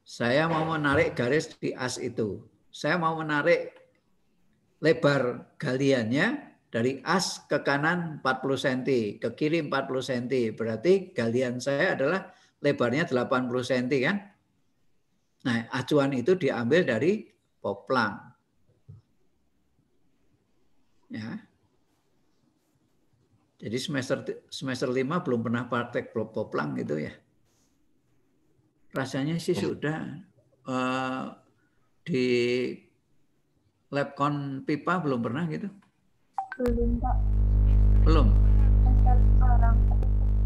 Saya mau menarik garis di as itu. Saya mau menarik lebar galiannya dari as ke kanan 40 cm, ke kiri 40 cm. Berarti galian saya adalah lebarnya 80 cm kan? Nah, acuan itu diambil dari poplang. Ya. Jadi semester 5 belum pernah praktek poplang gitu ya. Rasanya sih sudah di Labkon pipa belum pernah gitu. Belum, Pak. Belum. Semester sekarang.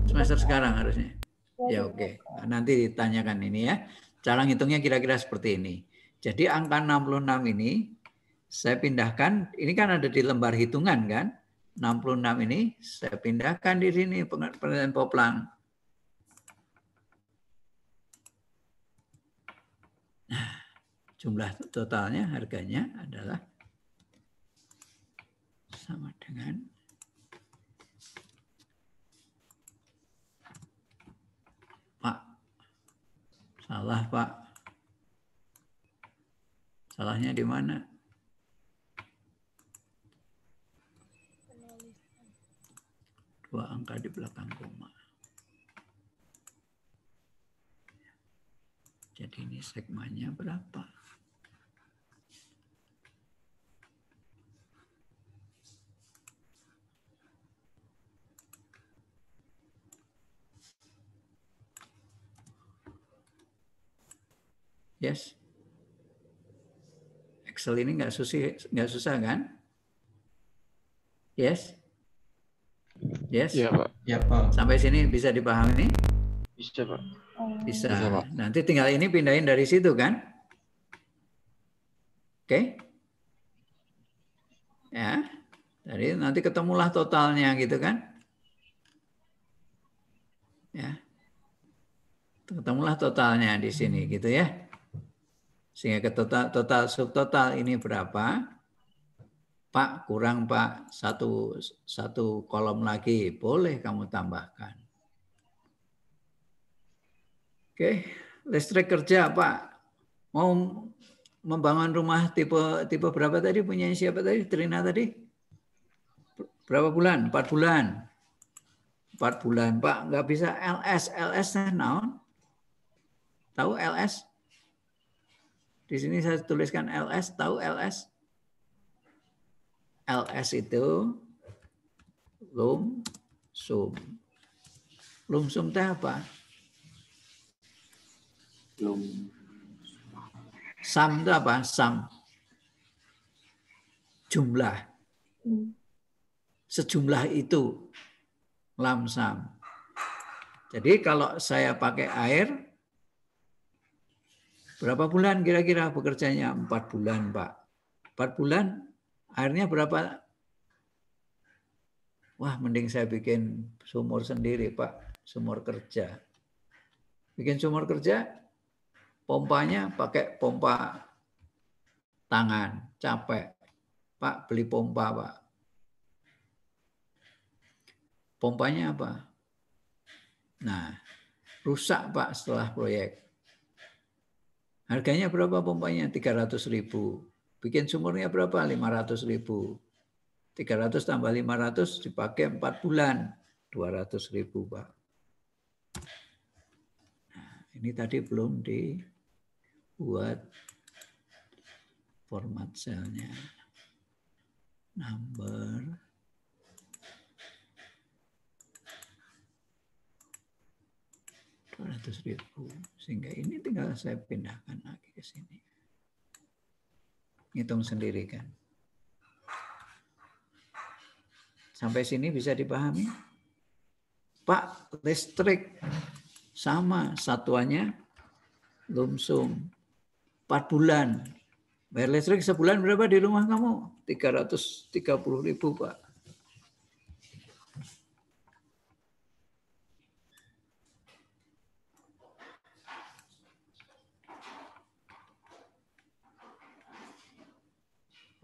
Semester sekarang harusnya. Ya oke. Nah, nanti ditanyakan ini ya. Cara ngitungnya kira-kira seperti ini. Jadi angka 66 ini saya pindahkan. Ini kan ada di lembar hitungan kan. 66 ini saya pindahkan di sini pengertian poplang. Nah, jumlah totalnya harganya adalah sama dengan Pak. Salah Pak. Salahnya di mana? Dua angka di belakang koma. Jadi ini segmennya berapa? Yes. Excel ini nggak susah kan? Yes. Yes. Iya, Pak. Ya, Pak. Sampai sini bisa dipahami? Bisa, Pak. Bisa. Bisa, Pak. Nanti tinggal ini pindahin dari situ kan? Oke. Ya. Jadi nanti ketemulah totalnya gitu kan? Ya. Ketemulah totalnya di sini gitu ya. Sehingga ke total subtotal ini berapa? Pak, kurang Pak, satu kolom lagi. Boleh kamu tambahkan. Oke, listrik kerja Pak. Mau membangun rumah tipe berapa tadi? Punya siapa tadi? Trina tadi? Berapa bulan? 4 bulan. 4 bulan Pak, nggak bisa LS. LS naon? Tahu LS? Di sini saya tuliskan LS. Tahu LS? LS itu lumsum. Lumsum teh apa? Sum itu apa? Sum. Jumlah. Sejumlah itu. Lamsam. Jadi kalau saya pakai air, berapa bulan kira-kira bekerjanya? 4 bulan, Pak. 4 bulan, airnya berapa? Wah, mending saya bikin sumur sendiri, Pak. Sumur kerja. Bikin sumur kerja, pompanya pakai pompa tangan. Capek. Pak, beli pompa, Pak. Pompanya apa? Nah, rusak, Pak, setelah proyek. Harganya berapa pompanya? 300.000. Bikin sumurnya berapa? 500.000. 300 tambah 500 dipakai 4 bulan. 200.000, Pak. Nah, ini tadi belum dibuat format selnya. Number. $200.000. Sehingga ini tinggal saya pindahkan lagi ke sini. Hitung sendiri kan. Sampai sini bisa dipahami? Pak, listrik sama satuannya lumsum. 4 bulan. Bayar listrik sebulan berapa di rumah kamu? 330.000, Pak.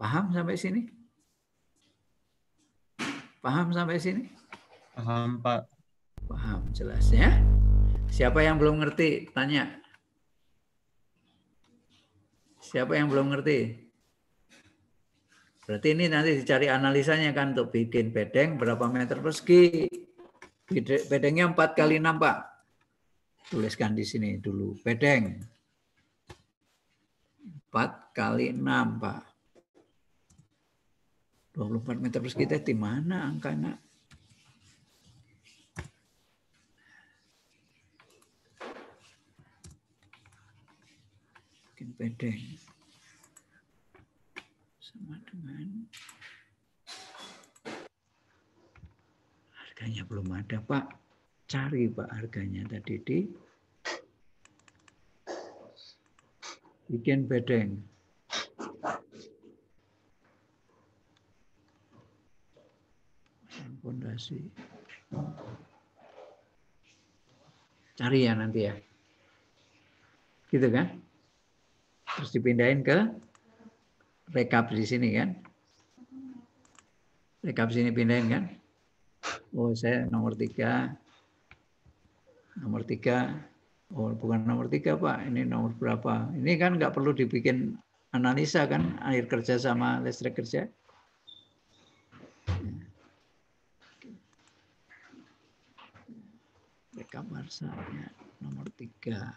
Paham sampai sini? Paham sampai sini? Paham, Pak. Paham, jelas ya. Siapa yang belum ngerti? Tanya. Siapa yang belum ngerti? Berarti ini nanti dicari analisanya kan untuk bikin bedeng berapa meter persegi. Bedengnya 4 kali 6, Pak. Tuliskan di sini dulu. Bedeng 4 kali 6, Pak. 24 meter persegi itu di mana angkanya? Bikin bedeng. Sama dengan harganya belum ada, Pak. Cari, Pak, harganya tadi di bikin bedeng. Fondasi. Cari ya nanti ya. Gitu kan? Terus dipindahin ke rekap di sini kan? Rekap sini pindahin kan? Oh, saya nomor 3. Nomor 3. Oh, bukan nomor 3, Pak. Ini nomor berapa? Ini kan nggak perlu dibikin analisa kan? Air kerja sama listrik kerja. Rekap marsanya nomor 3.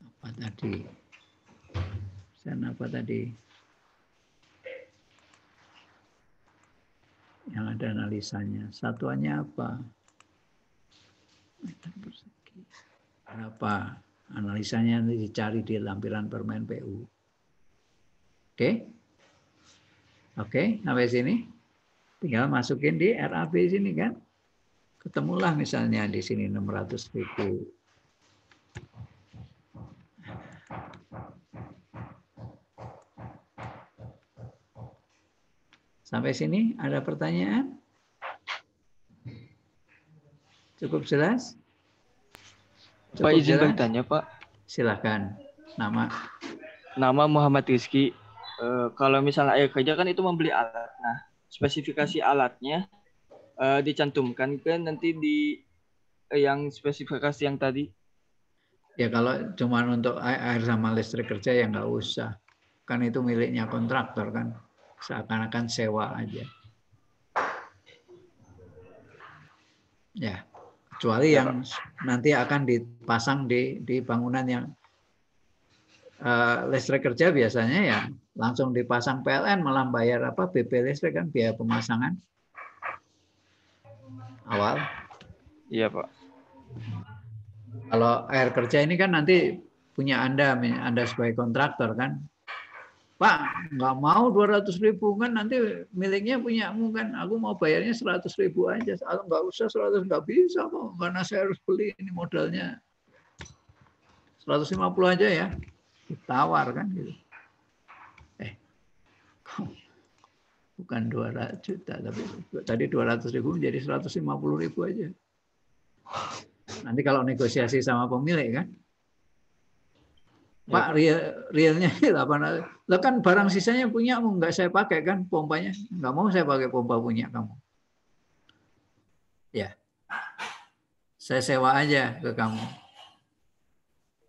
Apa tadi? Apa tadi? Yang ada analisanya. Satuannya apa? Meter persegi. Berapa? Analisanya nanti dicari di lampiran permen PU. Oke? Oke, sampai sini. Tinggal masukin di RAB sini kan. Ketemulah misalnya di sini 600.000. Sampai sini ada pertanyaan? Cukup jelas? Pak izin bertanya, Pak. Silakan. Nama Muhammad Rizky. Kalau misalnya air kerja kan itu membeli alat. Nah, spesifikasi alatnya dicantumkan kan nanti di yang spesifikasi yang tadi. Ya kalau cuma untuk air sama listrik kerja ya nggak usah. Kan itu miliknya kontraktor kan. Seakan-akan sewa aja. Ya, kecuali yang nanti akan dipasang di bangunan yang listrik kerja biasanya ya langsung dipasang PLN malah bayar BP listrik kan, biaya pemasangan awal. Iya, Pak. Kalau air kerja ini kan nanti punya Anda sebagai kontraktor kan. Pak, nggak mau 200.000 kan nanti miliknya punyamu kan. Aku mau bayarnya 100.000 aja. Nggak usah 100, nggak bisa kok. Karena saya harus beli ini modalnya 150 aja ya. Ditawar kan gitu. Bukan 200 juta, tapi tadi 200.000 menjadi 150.000 aja. Nanti kalau negosiasi sama pemilik kan. Pak, realnya 800. Lah kan barang sisanya punya, nggak saya pakai kan pompanya. Nggak mau saya pakai pompa punya kamu. Ya. Saya sewa aja ke kamu.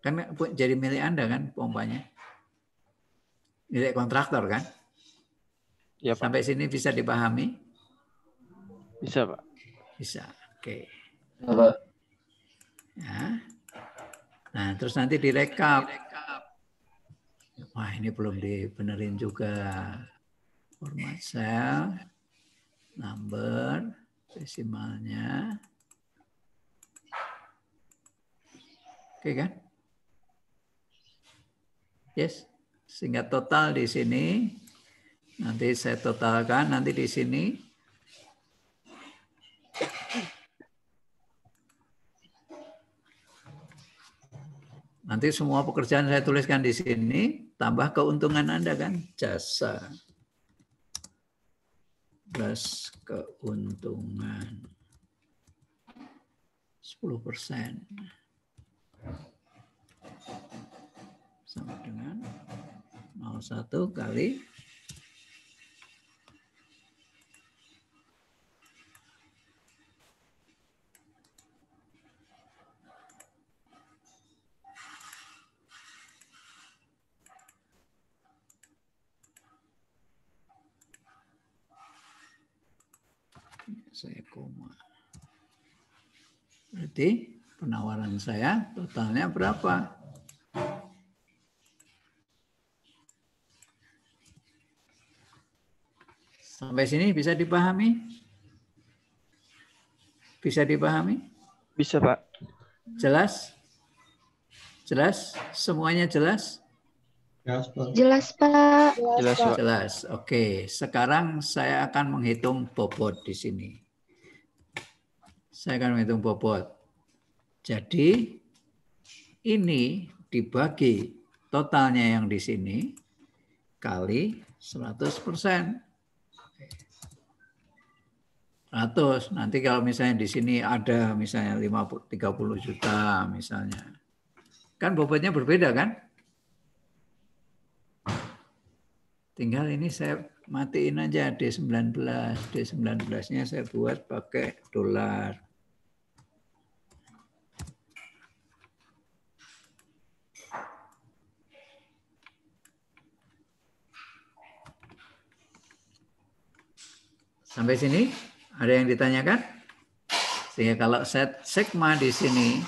Kan jadi milik Anda kan pompanya. Milik kontraktor kan? Ya, Pak. Sampai sini bisa dipahami? Bisa, Pak. Bisa. Oke. Pak. Ya. Nah, terus nanti direkap. Wah, ini belum dibenerin juga. Format sel, number, desimalnya. Oke kan? Yes. Sehingga total di sini. Nanti saya totalkan nanti di sini. Nanti semua pekerjaan saya tuliskan di sini, tambah keuntungan Anda kan, jasa plus keuntungan 10% sama dengan 0,5 0,1 kali saya koma. Berarti penawaran saya totalnya berapa? Sampai sini bisa dipahami? Bisa dipahami? Bisa, Pak. Jelas? Jelas? Semuanya jelas? Jelas, Pak. Jelas, Pak. Jelas, Pak. Jelas. Oke, sekarang saya akan menghitung bobot di sini. Saya akan menghitung bobot. Jadi ini dibagi totalnya yang di sini kali 100%. 100. Nanti kalau misalnya di sini ada misalnya 30 juta misalnya. Kan bobotnya berbeda kan? Tinggal ini saya matiin aja D19. D19-nya saya buat pakai dolar. Sampai sini ada yang ditanyakan? Sehingga kalau saya sigma di sini,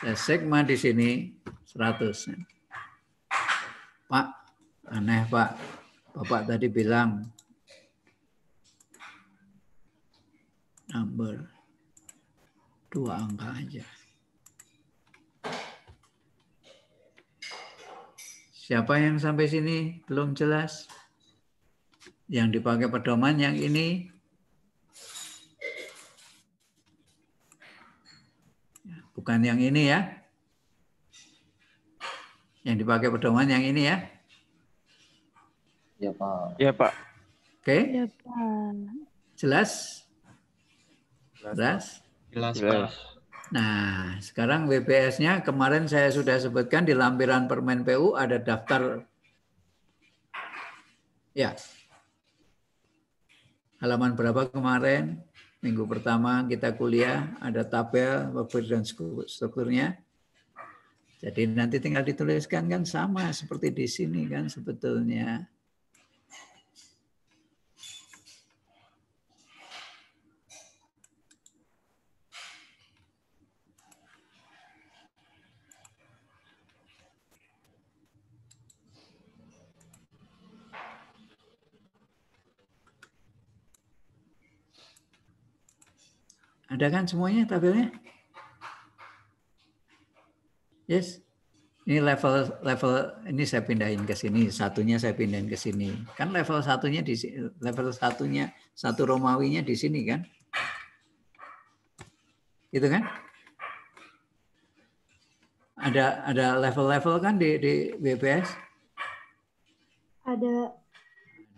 saya sigma di sini 100. Pak, aneh Pak. Bapak tadi bilang number 2 angka aja. Siapa yang sampai sini belum jelas? Yang dipakai pedoman yang ini. Bukan yang ini ya. Yang dipakai pedoman yang ini ya. Ya, Pak. Ya, Pak. Oke, Ya, Pak. jelas? Jelas? Jelas, Pak. Jelas. Nah, sekarang WBS-nya kemarin saya sudah sebutkan di lampiran permen PU ada daftar. Ya. Halaman berapa kemarin? Minggu pertama kita kuliah, ada tabel workbook dan strukturnya. Jadi nanti tinggal dituliskan kan sama seperti di sini kan sebetulnya. Ada kan semuanya tabelnya? Yes. Ini level ini saya pindahin ke sini, satunya saya pindahin ke sini. Kan level satunya satu Romawinya di sini kan? Gitu kan? Ada level-level kan di WPS? Ada.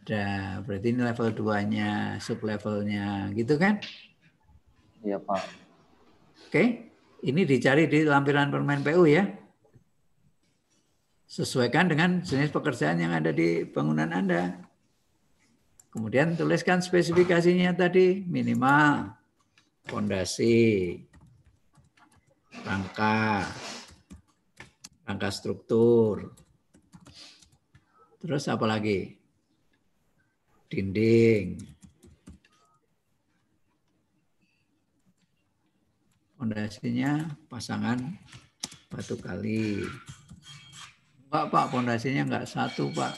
Ada. Berarti ini level 2-nya, sub-levelnya, gitu kan? Iya, Pak. Oke, ini dicari di lampiran permen PU ya. Sesuaikan dengan jenis pekerjaan yang ada di bangunan Anda. Kemudian tuliskan spesifikasinya tadi, minimal, fondasi, rangka struktur. Terus apa lagi? Dinding. Fondasinya pasangan batu kali. Enggak Pak, fondasinya enggak satu Pak.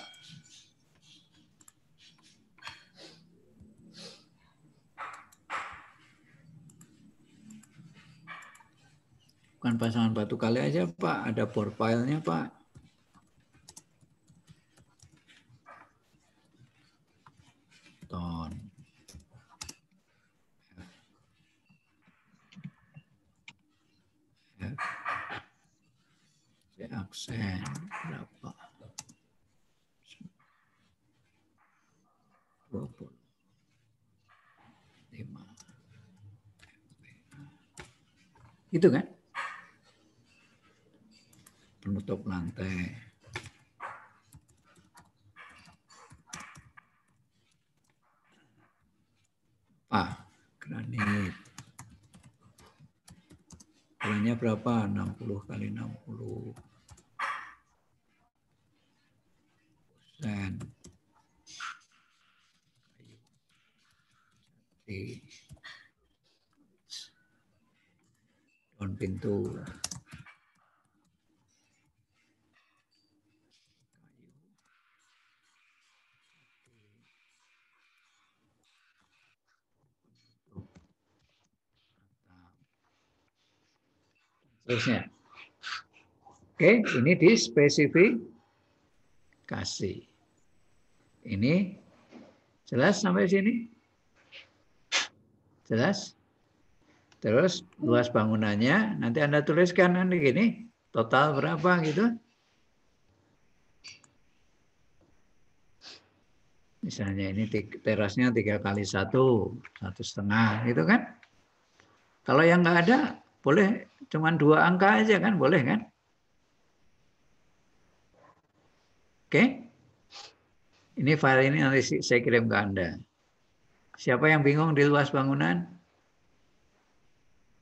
Bukan pasangan batu kali aja Pak, ada bore pile-nya Pak. Ton. Aksen berapa? 25. Gitu kan? Penutup lantai. berapa? 60 kali 60 persen. Di daun pintu. Terusnya. Oke, ini dispesifikasi. Ini jelas sampai sini? Jelas? Terus luas bangunannya nanti Anda tuliskan nanti gini, total berapa gitu. Misalnya ini terasnya 3x1, 1,5 gitu kan. Kalau yang nggak ada, boleh cuma 2 angka aja kan, boleh kan? Oke. Ini file ini nanti saya kirim ke Anda. Siapa yang bingung di luas bangunan?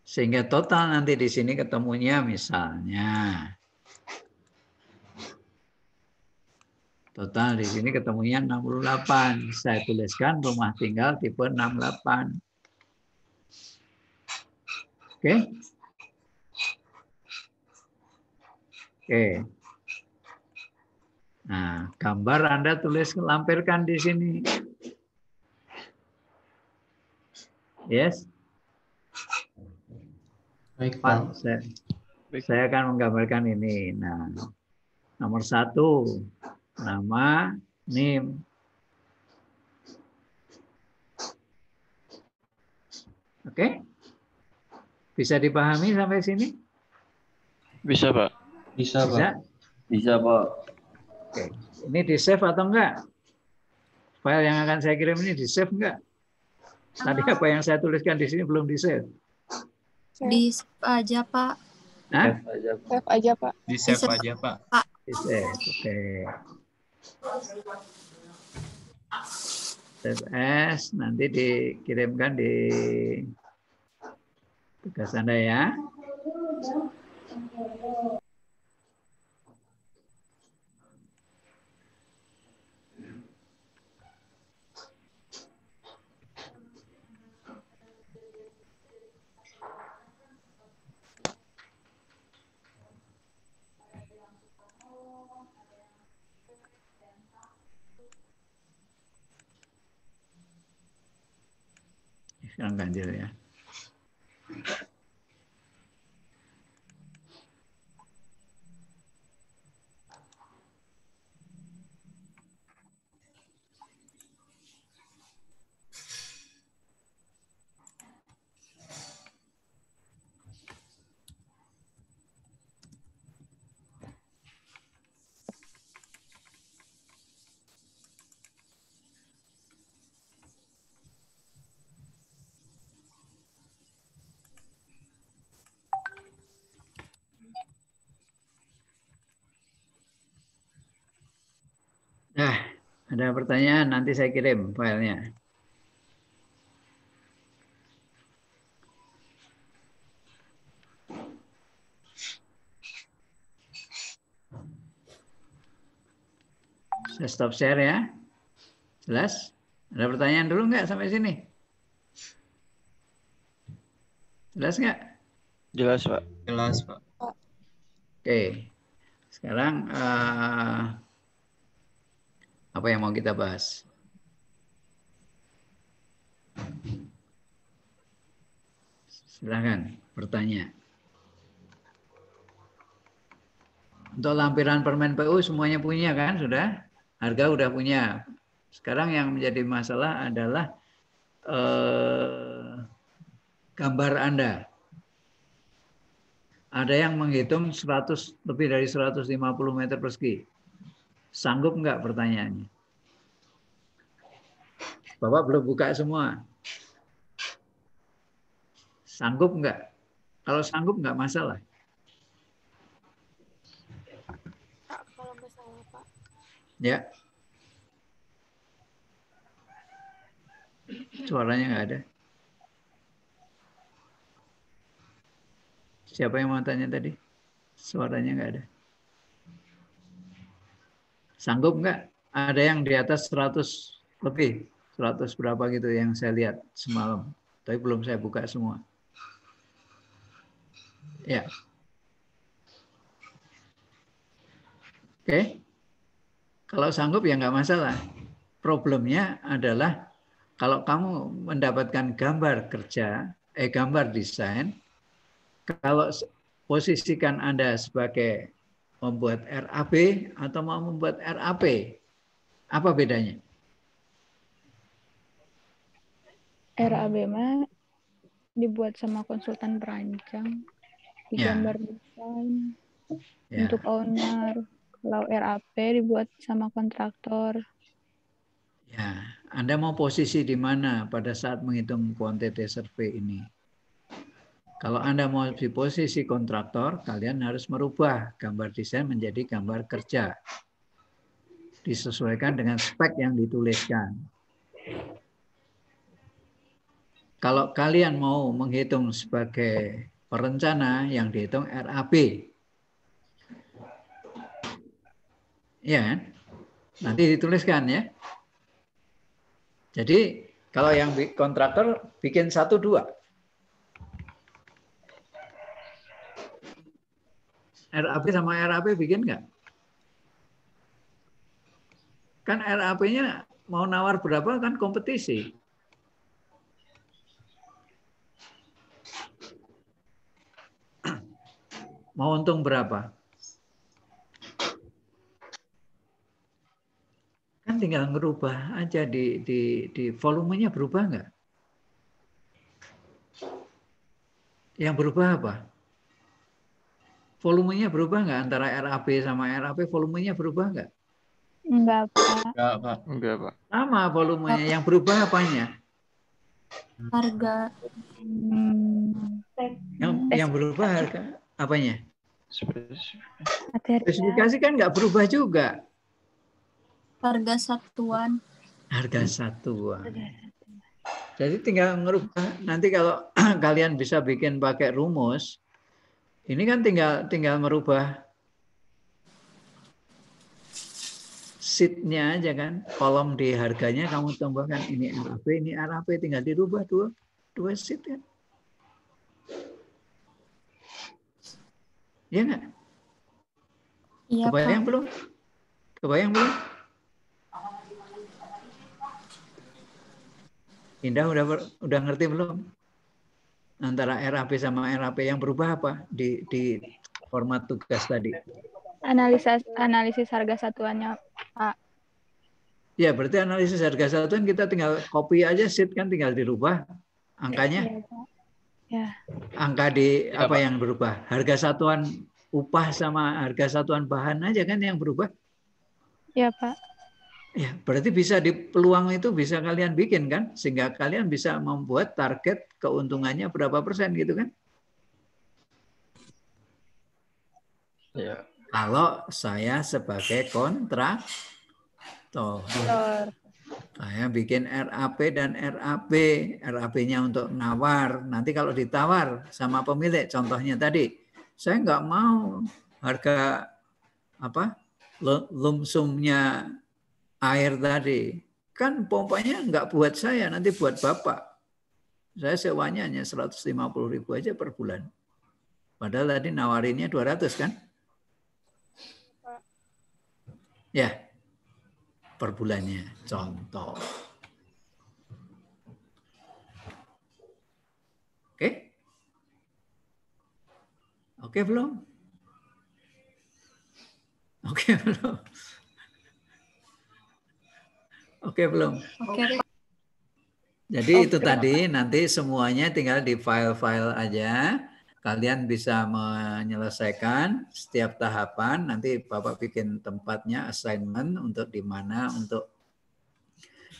Sehingga total nanti di sini ketemunya misalnya. Total di sini ketemunya 68. Saya tuliskan rumah tinggal tipe 68. Oke. Oke. Nah, gambar Anda tulis lampirkan di sini. Yes. Baik, Pak. Saya akan menggambarkan ini. Nah, nomor 1, nama, NIM. Oke? Bisa dipahami sampai sini? Bisa, Pak. Bisa, Pak. Bisa, Pak. Oke. Ini di-save atau enggak? File yang akan saya kirim ini di-save enggak? Tadi apa yang saya tuliskan di sini belum di-save. Di save aja, Pak. Hah? Save aja, Pak. Di save aja, Pak. Di-save. Oke. Save as, nanti dikirimkan di tugas Anda ya. Sekarang ganjil ya. Nah, ada pertanyaan, nanti saya kirim filenya. Saya stop share ya. Jelas? Ada pertanyaan dulu nggak sampai sini? Jelas nggak? Jelas, Pak. Jelas, Pak. Oke. Sekarang apa yang mau kita bahas? Silakan bertanya. Untuk lampiran permen PU semuanya punya kan sudah? Harga udah punya. Sekarang yang menjadi masalah adalah gambar Anda. Ada yang menghitung 100 lebih dari 150 meter persegi. Sanggup nggak pertanyaannya? Bapak belum buka semua. Sanggup nggak? Kalau sanggup nggak masalah. Pak, kalau nggak salah, Pak. Ya. Suaranya nggak ada. Siapa yang mau tanya tadi? Suaranya nggak ada. Sanggup nggak? Ada yang di atas 100 lebih, 100 berapa gitu yang saya lihat semalam. Tapi belum saya buka semua. Ya. Oke. Kalau sanggup ya nggak masalah. Problemnya adalah kalau kamu mendapatkan gambar kerja, gambar desain, kalau posisikan Anda sebagai membuat RAP atau mau membuat RAP, apa bedanya? RAB mah dibuat sama konsultan perancang, digambar desain untuk owner. Kalau RAP dibuat sama kontraktor. Ya, Anda mau posisi di mana pada saat menghitung quantity survey ini? Kalau Anda mau di posisi kontraktor, kalian harus merubah gambar desain menjadi gambar kerja. Disesuaikan dengan spek yang dituliskan. Kalau kalian mau menghitung sebagai perencana, yang dihitung RAP. Ya kan? Nanti dituliskan ya. Jadi kalau yang kontraktor bikin 1-2. RAP sama RAP bikin nggak? Kan RAP-nya mau nawar berapa kan kompetisi. Mau untung berapa? Kan tinggal ngerubah aja di volumenya berubah nggak? Yang berubah apa? Volumenya berubah nggak antara RAP sama RAP? Volumenya berubah nggak? Enggak, Pak. Enggak, Pak. Enggak, Pak. Sama volumenya. Yang berubah apanya? Harga. Yang berubah harga apanya? Material. Spesifikasi kan nggak berubah juga. Harga satuan. Harga satuan. Jadi tinggal ngerubah. Nanti kalau kalian bisa bikin pakai rumus, ini kan tinggal merubah sheet-nya aja kan. Kolom di harganya kamu tambahkan ini RAP, tinggal dirubah dua sheet kan. Iya nggak? Iya, Kebayang Pak. belum? Kebayang belum? Indah udah ngerti belum? Antara RAP sama RAP yang berubah apa di format tugas tadi? Analisis harga satuannya, Pak. Ya, berarti analisis harga satuan kita tinggal copy aja sheet kan, tinggal dirubah angkanya. Iya, Pak. Ya. Angka di apa yang berubah? Harga satuan upah sama harga satuan bahan aja kan yang berubah. Ya, Pak. Ya, berarti bisa di peluang itu bisa kalian bikin kan, sehingga kalian bisa membuat target keuntungannya berapa persen gitu kan? Ya. Kalau saya sebagai kontraktor, saya bikin RAP dan RAP, RAP-nya untuk nawar. Nanti kalau ditawar sama pemilik, contohnya tadi, saya nggak mau harga apa lumsumnya air tadi, kan pompanya nggak buat saya, nanti buat Bapak. Saya sewanya hanya 150.000 aja per bulan. Padahal tadi nawarinnya 200 kan? Ya, per bulannya. Contoh. Oke? Oke belum? Oke belum? Oke belum? Oke, Pak. Jadi itu tadi nanti semuanya tinggal di file-file aja. Kalian bisa menyelesaikan setiap tahapan. Nanti Bapak bikin tempatnya assignment untuk di mana. Untuk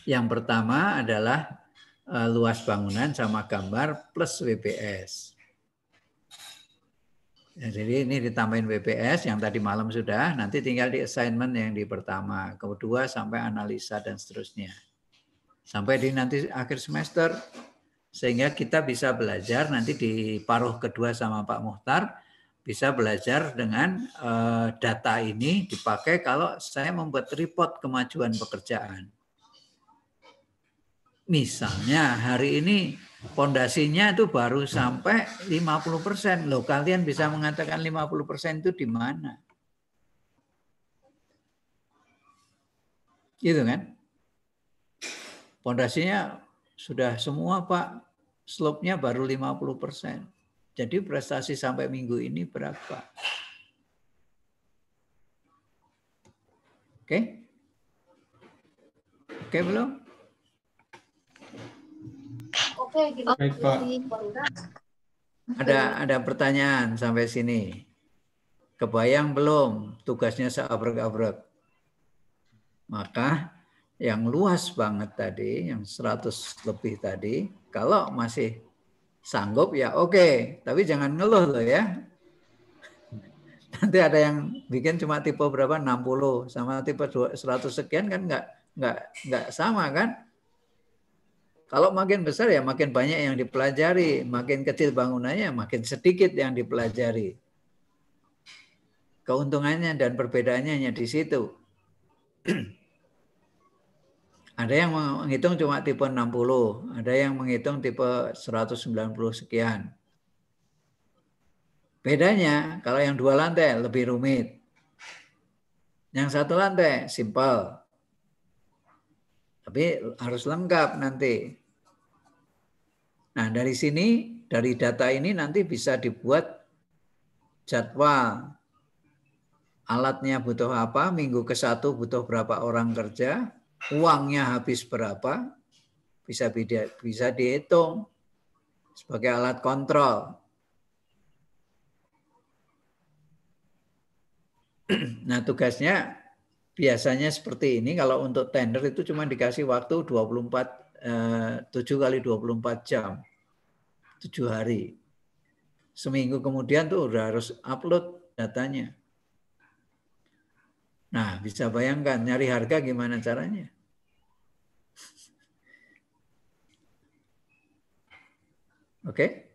yang pertama adalah luas bangunan sama gambar plus WPS. Ya, jadi ini ditambahin WPS yang tadi malam sudah. Nanti tinggal di assignment yang di pertama, kedua sampai analisa dan seterusnya. Sampai di nanti akhir semester Sehingga kita bisa belajar nanti di paruh kedua sama Pak Muhtar, bisa belajar dengan data ini dipakai kalau saya membuat report kemajuan pekerjaan. Misalnya hari ini pondasinya itu baru sampai 50%. Loh, kalian bisa mengatakan 50% itu di mana? Gitu kan? Pondasinya sudah semua Pak, slope-nya baru 50%. Jadi prestasi sampai minggu ini berapa? Oke? Oke belum? Oke, gitu. Baik, Pak. Ada pertanyaan sampai sini? Kebayang belum tugasnya seabrek-abrek? Maka yang luas banget tadi, yang 100 lebih tadi, kalau masih sanggup ya oke, tapi jangan ngeluh loh ya. Nanti ada yang bikin cuma tipe berapa 60 sama tipe 100 sekian kan nggak sama kan? Kalau makin besar ya makin banyak yang dipelajari, makin kecil bangunannya makin sedikit yang dipelajari. Keuntungannya dan perbedaannya hanya di situ. Ada yang menghitung cuma tipe 60, ada yang menghitung tipe 190 sekian. Bedanya kalau yang 2 lantai lebih rumit. Yang 1 lantai simpel. Tapi harus lengkap nanti. Nah, dari sini, dari data ini nanti bisa dibuat jadwal. Alatnya butuh apa, minggu ke-1 butuh berapa orang kerja, uangnya habis berapa, bisa dihitung sebagai alat kontrol. Nah, tugasnya biasanya seperti ini. Kalau untuk tender itu cuma dikasih waktu 7 kali 24 jam, 7 hari. Seminggu kemudian tuh udah harus upload datanya. Nah, bisa bayangkan nyari harga gimana caranya? Oke?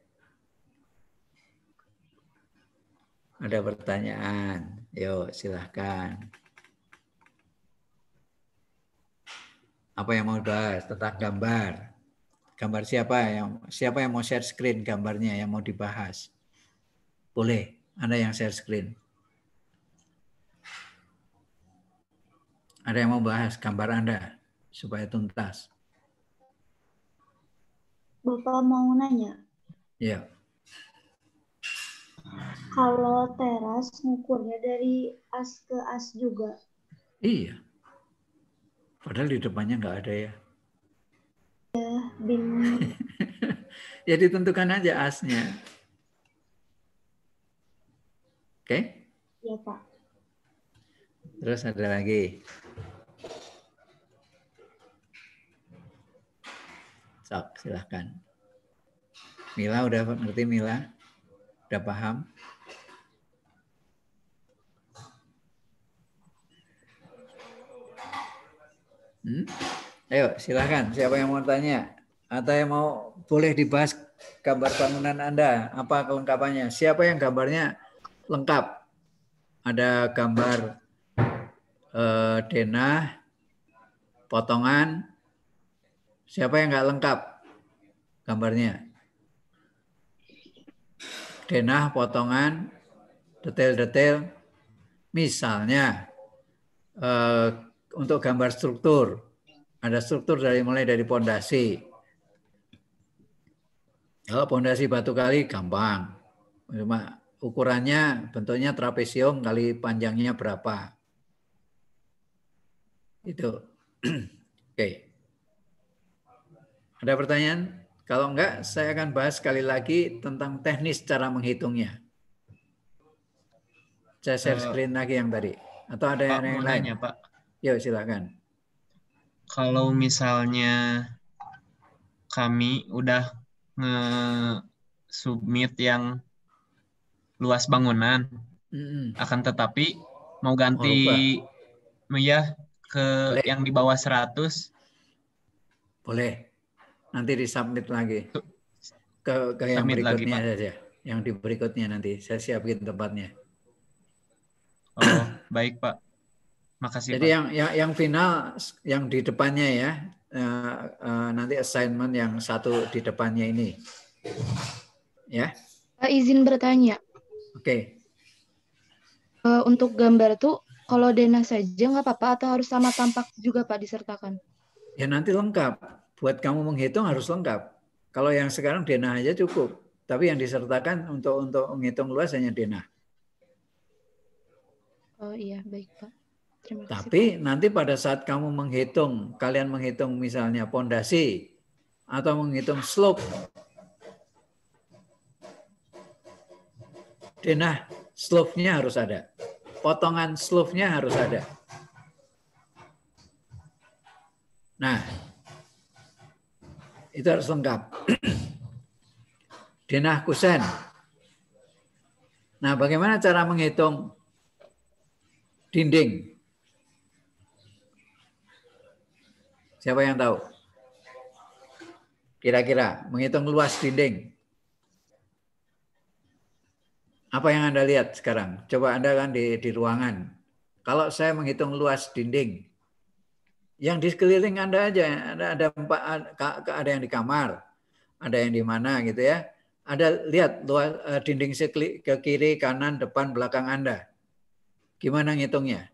Ada pertanyaan? Yuk, silahkan. Apa yang mau dibahas tentang gambar? Gambar siapa yang mau share screen gambarnya yang mau dibahas? Boleh, Anda yang share screen. Ada yang mau bahas gambar Anda supaya tuntas? Bapak mau nanya, Ya. kalau teras ngukurnya dari as ke as juga? Iya. Padahal di depannya nggak ada ya. Bingung. Ya ditentukan aja asnya. Oke? Ya, Pak. Terus ada lagi. Sok, silahkan. Mila udah ngerti Mila? Udah paham? Ayo, silahkan. Siapa yang mau tanya? Atau yang mau boleh dibahas gambar bangunan Anda? Apa kelengkapannya? Siapa yang gambarnya lengkap? Ada gambar denah, potongan. Siapa yang nggak lengkap gambarnya? Denah, potongan, detail-detail. Misalnya untuk gambar struktur, ada struktur mulai dari pondasi. Kalau pondasi batu kali gampang, cuma ukurannya bentuknya trapesium kali panjangnya berapa. Itu. Oke. Ada pertanyaan? Kalau enggak, saya akan bahas sekali lagi tentang teknis cara menghitungnya. Saya share screen lagi yang tadi. Atau ada Pak, yang mau lain? nanya, Pak. Yuk, silakan. Kalau misalnya kami udah nge-submit yang luas bangunan, akan tetapi mau ganti ya ke Boleh. yang di bawah 100. Boleh. Nanti disubmit lagi ke yang Submit lagi, berikutnya Pak. saja. Yang di berikutnya nanti saya siapin tempatnya. Oh, baik, Pak. Makasih, Jadi Pak. yang final yang di depannya ya, nanti assignment yang satu di depannya ini, ya. Izin bertanya, Oke. untuk gambar tuh kalau denah saja nggak apa-apa atau harus sama tampak juga Pak disertakan? Ya nanti lengkap. Buat kamu menghitung harus lengkap. Kalau yang sekarang denah aja cukup. Tapi yang disertakan untuk menghitung luas hanya denah. Oh iya, baik Pak. Terima kasih. Tapi nanti pada saat kamu menghitung, kalian menghitung misalnya pondasi atau menghitung slope, denah slope-nya harus ada. Potongan slope-nya harus ada. Nah, itu harus lengkap. Denah kusen. Nah, bagaimana cara menghitung dinding? Siapa yang tahu? Kira-kira menghitung luas dinding. Apa yang Anda lihat sekarang? Coba Anda kan di ruangan. Kalau saya menghitung luas dinding, yang di sekeliling Anda aja, ada yang di kamar, ada yang di mana gitu ya. Ada lihat luas dinding ke kiri, kanan, depan, belakang Anda. Gimana ngitungnya?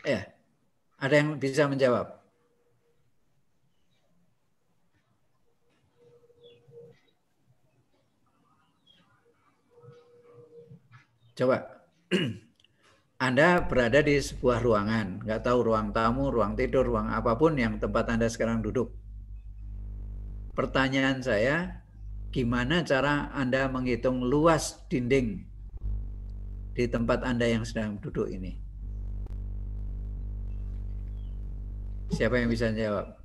Ya, ada yang bisa menjawab? Coba. Anda berada di sebuah ruangan, nggak tahu ruang tamu, ruang tidur, ruang apapun yang tempat Anda sekarang duduk. Pertanyaan saya, gimana cara Anda menghitung luas dinding di tempat Anda yang sedang duduk ini? Siapa yang bisa jawab?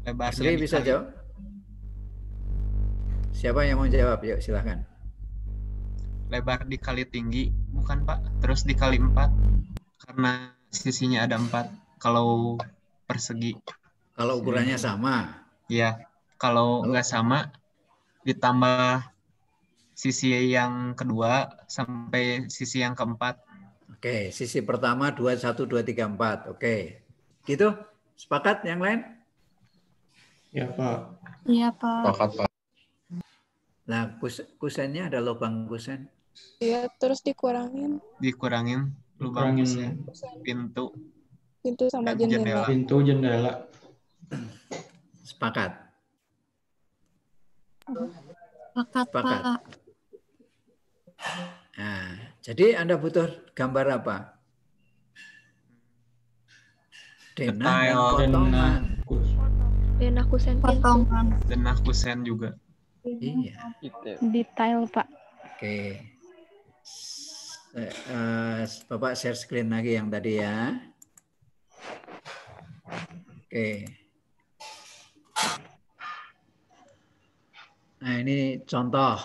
Lebarnya Asri bisa jawab? Siapa yang mau jawab? Yuk silahkan. Lebar dikali tinggi, bukan Pak? Terus dikali 4, karena sisinya ada 4 kalau persegi. Kalau ukurannya sama? Iya. Kalau nggak sama, ditambah sisi yang kedua sampai sisi yang keempat. Oke, sisi pertama 2, 1, 2, 3, 4. Oke. Gitu? Sepakat yang lain? Ya Pak. Iya, Pak. Sepakat, Pak. Nah, kusennya ada lubang kusen. Iya, terus dikurangin Lubang kusen, pintu sama dan jendela. Pintu, jendela. Sepakat. Sepakat, Pak. Nah, jadi Anda butuh gambar apa? Denah dan potongan. Denah kusen Potongan. denah kusen juga. Iya. detail Pak. Oke. Bapak share screen lagi yang tadi ya. Oke. Nah, ini contoh.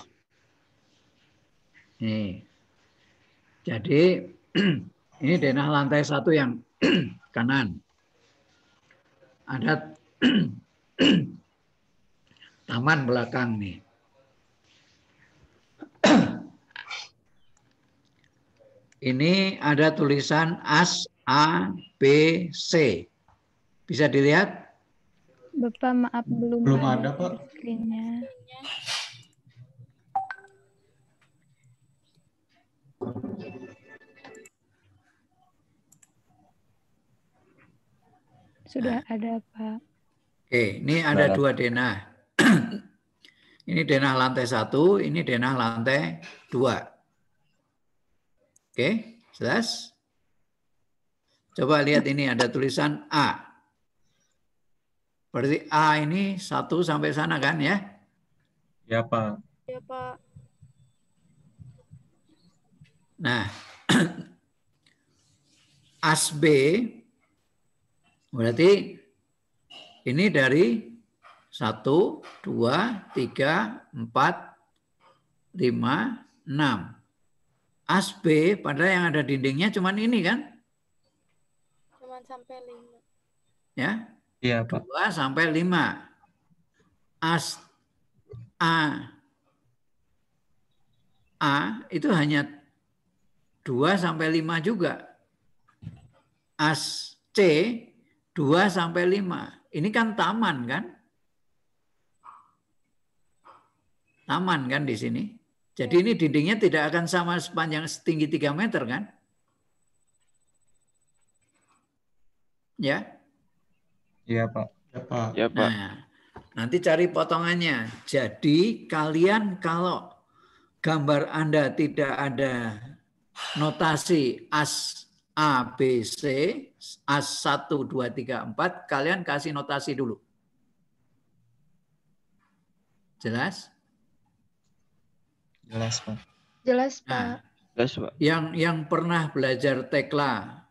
Nih. Jadi ini denah lantai 1 yang kanan. Ada taman belakang nih. Ini ada tulisan AS A B C. Bisa dilihat? Bapak maaf belum ada Pak. screen-nya. Sudah ada Pak. Oke, ini ada 2 denah. Ini denah lantai 1, ini denah lantai 2. Oke, jelas? Coba lihat ini ada tulisan A. Berarti A ini 1 sampai sana kan ya? Ya Pak. Iya, Pak. Nah, AS B berarti ini dari 1, 2, 3, 4, 5, 6. As B, padahal yang ada dindingnya cuman ini kan? Cuman sampai 5. Ya, Iya, Pak. 2 sampai 5. As A itu hanya 2 sampai 5 juga. As C 2 sampai 5. Ini kan taman kan? Taman kan di sini. Jadi ini dindingnya tidak akan sama sepanjang setinggi 3 meter kan? Ya? Iya, Pak. Ya, Pak. Ya, Pak. Nah, nanti cari potongannya. Jadi kalian kalau gambar Anda tidak ada notasi as A, B, C, as 1, 2, 3, 4, kalian kasih notasi dulu. Jelas? Jelas, Pak. Jelas, Nah, Pak. Jelas, Pak. yang pernah belajar tekla,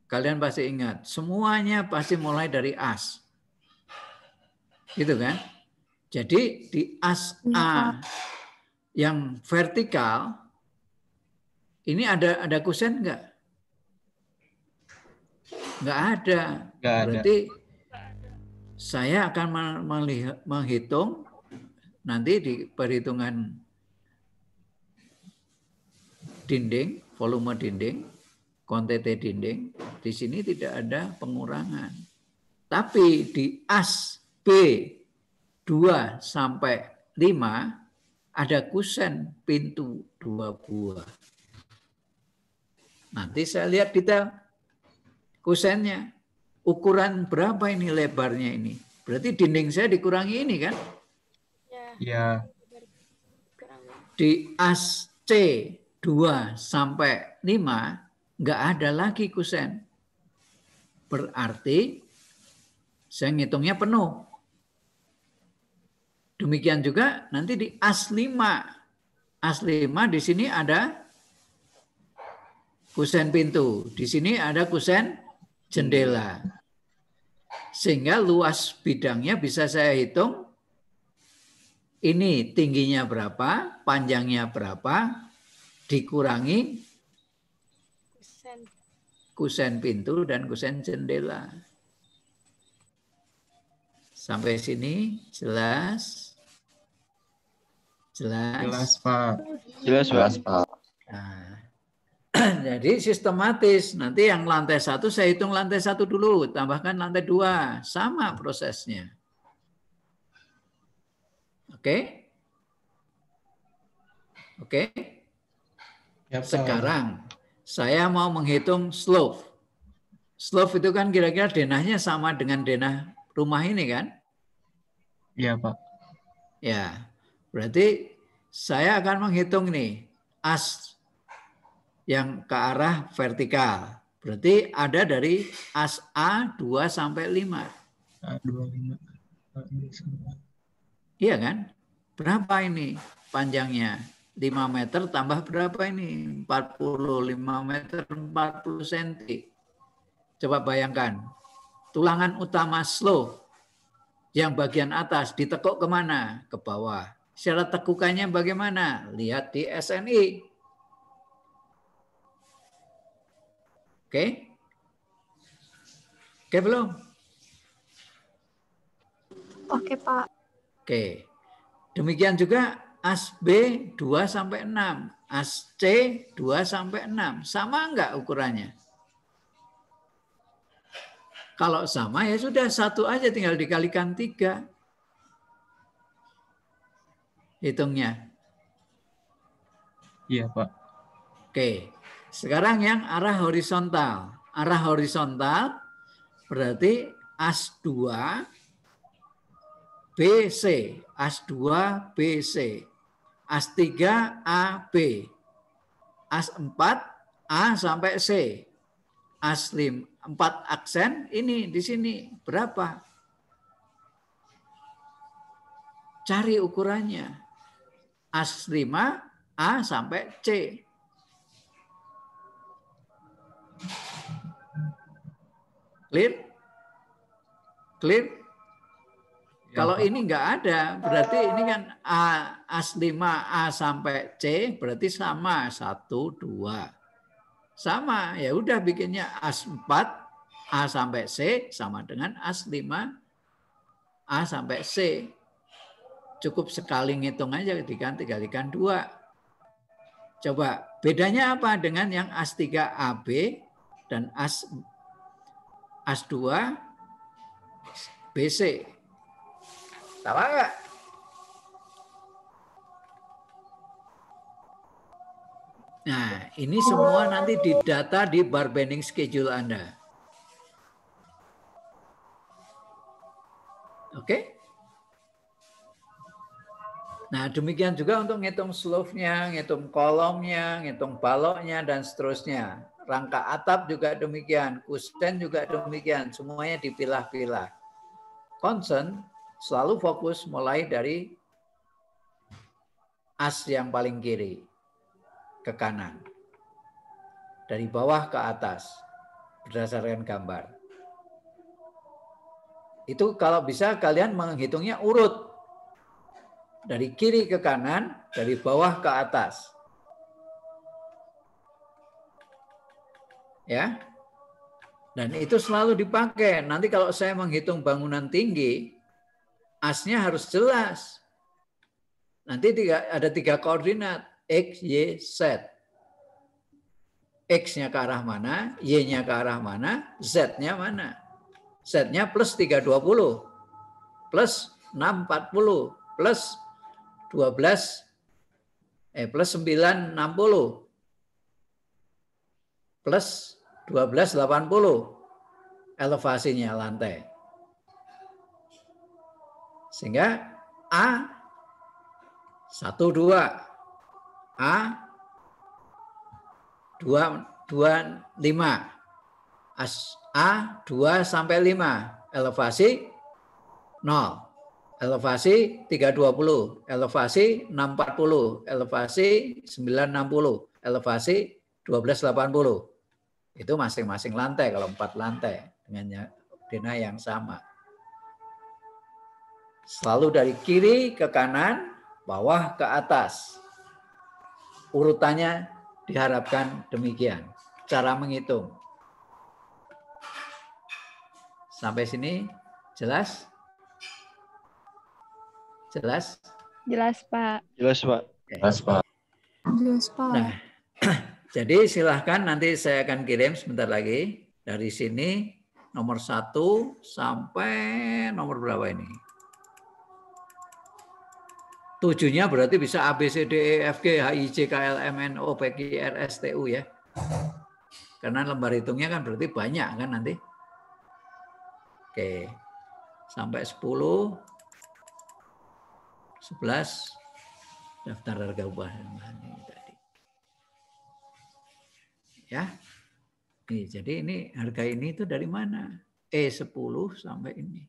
kalian pasti ingat, semuanya pasti mulai dari as. Gitu kan? Jadi di as A yang vertikal, ini ada kusen enggak? Enggak ada. Nggak ada. Berarti saya akan menghitung nanti di perhitungan dinding, volume dinding, kuantitas dinding, di sini tidak ada pengurangan. Tapi di as B 2 sampai 5 ada kusen pintu 2 buah. Nanti saya lihat detail kusennya. Ukuran berapa ini lebarnya ini? Berarti dinding saya dikurangi ini kan? Iya. Di as C 2 sampai 5 nggak ada lagi kusen. Berarti saya ngitungnya penuh. Demikian juga nanti di as 5. As 5 di sini ada kusen pintu. Di sini ada kusen jendela. Sehingga luas bidangnya bisa saya hitung. Ini tingginya berapa, panjangnya berapa, dikurangi kusen pintu dan kusen jendela. Sampai sini jelas? Jelas? Jelas, Pak. Jelas, Pak. Nah, jadi sistematis. Nanti yang lantai 1 saya hitung lantai 1 dulu, tambahkan lantai 2. Sama prosesnya. Oke? Oke? Ya, Pak. Sekarang saya mau menghitung slope. Slope itu kan kira-kira denahnya sama dengan denah rumah ini kan? Iya, Pak. Ya, berarti saya akan menghitung nih as yang ke arah vertikal. Berarti ada dari as A 2 sampai 5. A25. Iya kan? Berapa ini panjangnya? 5 meter tambah berapa ini? 45 meter 40 cm. Coba bayangkan. Tulangan utama slope yang bagian atas ditekuk kemana? Ke bawah. Syarat tekukannya bagaimana? Lihat di SNI. Oke? Oke belum? Oke, Pak. Oke. Demikian juga as B 2 sampai 6, as C 2 sampai 6. Sama enggak ukurannya? Kalau sama ya sudah 1 aja tinggal dikalikan 3. Hitungnya. Iya, Pak. Oke. Sekarang yang arah horizontal. Arah horizontal berarti as 2 BC, as 2 BC, as 3 AB, as 4 A sampai C, as 4 aksen ini di sini berapa? Cari ukurannya. As 5 A sampai C. Clear? Clear? Kalau Pak. ini nggak ada, berarti ini kan AS5 A sampai C berarti sama 1, 2. Sama, ya udah bikinnya AS4 A sampai C sama dengan AS5 A sampai C. Cukup sekali ngitung aja dikalikan 2. Coba bedanya apa dengan yang AS3 AB dan AS2 BC? Tahu nggak? Nah, ini semua nanti didata di bar bending schedule Anda. Oke? Nah, demikian juga untuk ngitung slope-nya, ngitung kolomnya, ngitung baloknya, dan seterusnya. Rangka atap juga demikian, kusen juga demikian, semuanya dipilah-pilah. Concern selalu fokus mulai dari as yang paling kiri ke kanan. Dari bawah ke atas, berdasarkan gambar. Itu kalau bisa kalian menghitungnya urut. Dari kiri ke kanan, dari bawah ke atas. Ya. Dan itu selalu dipakai. Nanti kalau saya menghitung bangunan tinggi, asnya harus jelas. Nanti ada 3 koordinat, X, Y, Z. X-nya ke arah mana, Y-nya ke arah mana, Z-nya mana. Z-nya plus 320, plus 640, plus 12 plus 960 plus 1280 elevasinya lantai. Sehingga A 1 2 A 2 5 A 2 sampai 5 elevasi 0. Elevasi 320, elevasi 640, elevasi 960, elevasi 1280. Itu masing-masing lantai kalau 4 lantai dengan koordinat yang sama. Selalu dari kiri ke kanan, bawah ke atas. Urutannya diharapkan demikian. Cara menghitung. Sampai sini jelas? Jelas? Jelas, Pak. Jelas, Pak. Jelas, Pak. Jelas, Pak. Nah, jadi silahkan nanti saya akan kirim sebentar lagi. Dari sini nomor 1 sampai nomor berapa ini? 7-nya berarti bisa A, B, C, D, E, F, G, H, I, J, K, L, M, N, O, P, Q, R, S, T, U ya. Karena lembar hitungnya kan berarti banyak kan nanti. Oke. Sampai 10. 11 daftar harga upah ini tadi. Ya. Jadi ini harga ini itu dari mana? E10 sampai ini.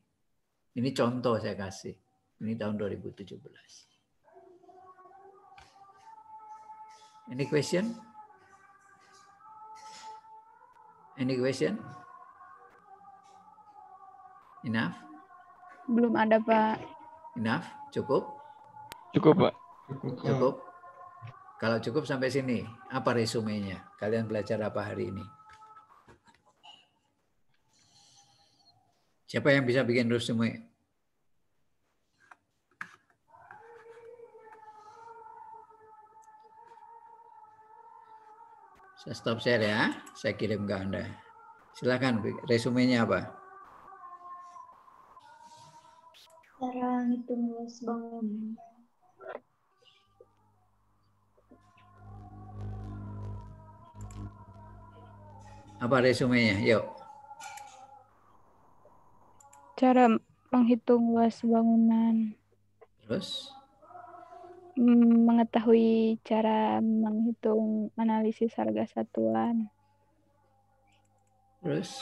Ini contoh saya kasih. Ini tahun 2017. Any question? Any question? Enough? Belum ada, Pak. Enough? Cukup? Cukup, Pak. Cukup? Kalau cukup sampai sini, apa resumenya? Kalian belajar apa hari ini? Siapa yang bisa bikin resume? Saya stop share ya, saya kirim ke Anda. Silakan resumenya apa? Cara ngitung luas bangunan. Apa resumenya? Yuk. Cara menghitung luas bangunan. Terus? Mengetahui cara menghitung analisis harga satuan. Terus?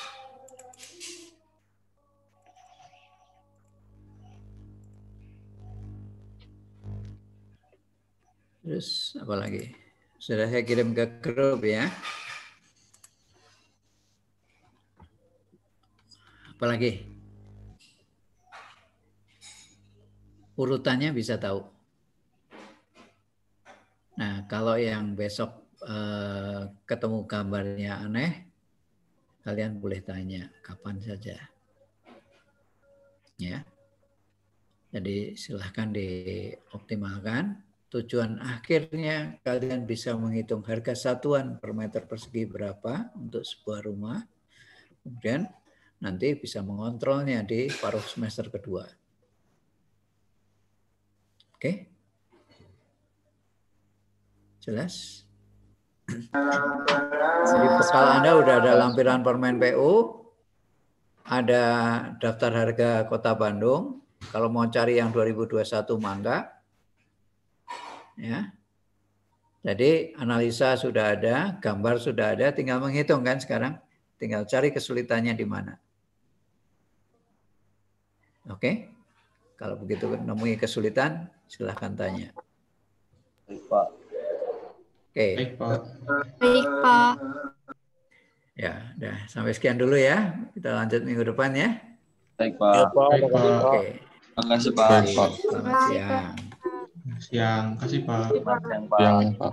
Terus apa lagi? Sudah saya kirim ke grup ya. Apa lagi? urutannya bisa tahu. Nah, kalau yang besok ketemu gambarnya aneh, kalian boleh tanya kapan saja. Ya. Jadi silahkan dioptimalkan. Tujuan akhirnya kalian bisa menghitung harga satuan per meter persegi berapa untuk sebuah rumah. Kemudian nanti bisa mengontrolnya di paruh semester kedua. Oke? Jelas? Jadi bekal Anda udah ada lampiran permen PU, ada daftar harga Kota Bandung. Kalau mau cari yang 2021 mangga. Ya. Jadi analisa sudah ada, gambar sudah ada, tinggal menghitung kan sekarang. Tinggal cari kesulitannya di mana. Oke? Kalau begitu menemui kesulitan, silahkan tanya. Baik, Pak. Oke. Baik, Pak. Baik, Pak. Ya, udah sampai sekian dulu ya. Kita lanjut minggu depan ya. Baik, Pak. Iya, Pak. Baik, Pak. Oke. Makasih Pak. Oke, selamat siang. Siang. Kasih, Pak. Selamat siang, Pak. Yang Pak.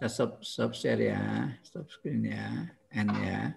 Kita stop share ya, stop screen ya, end ya.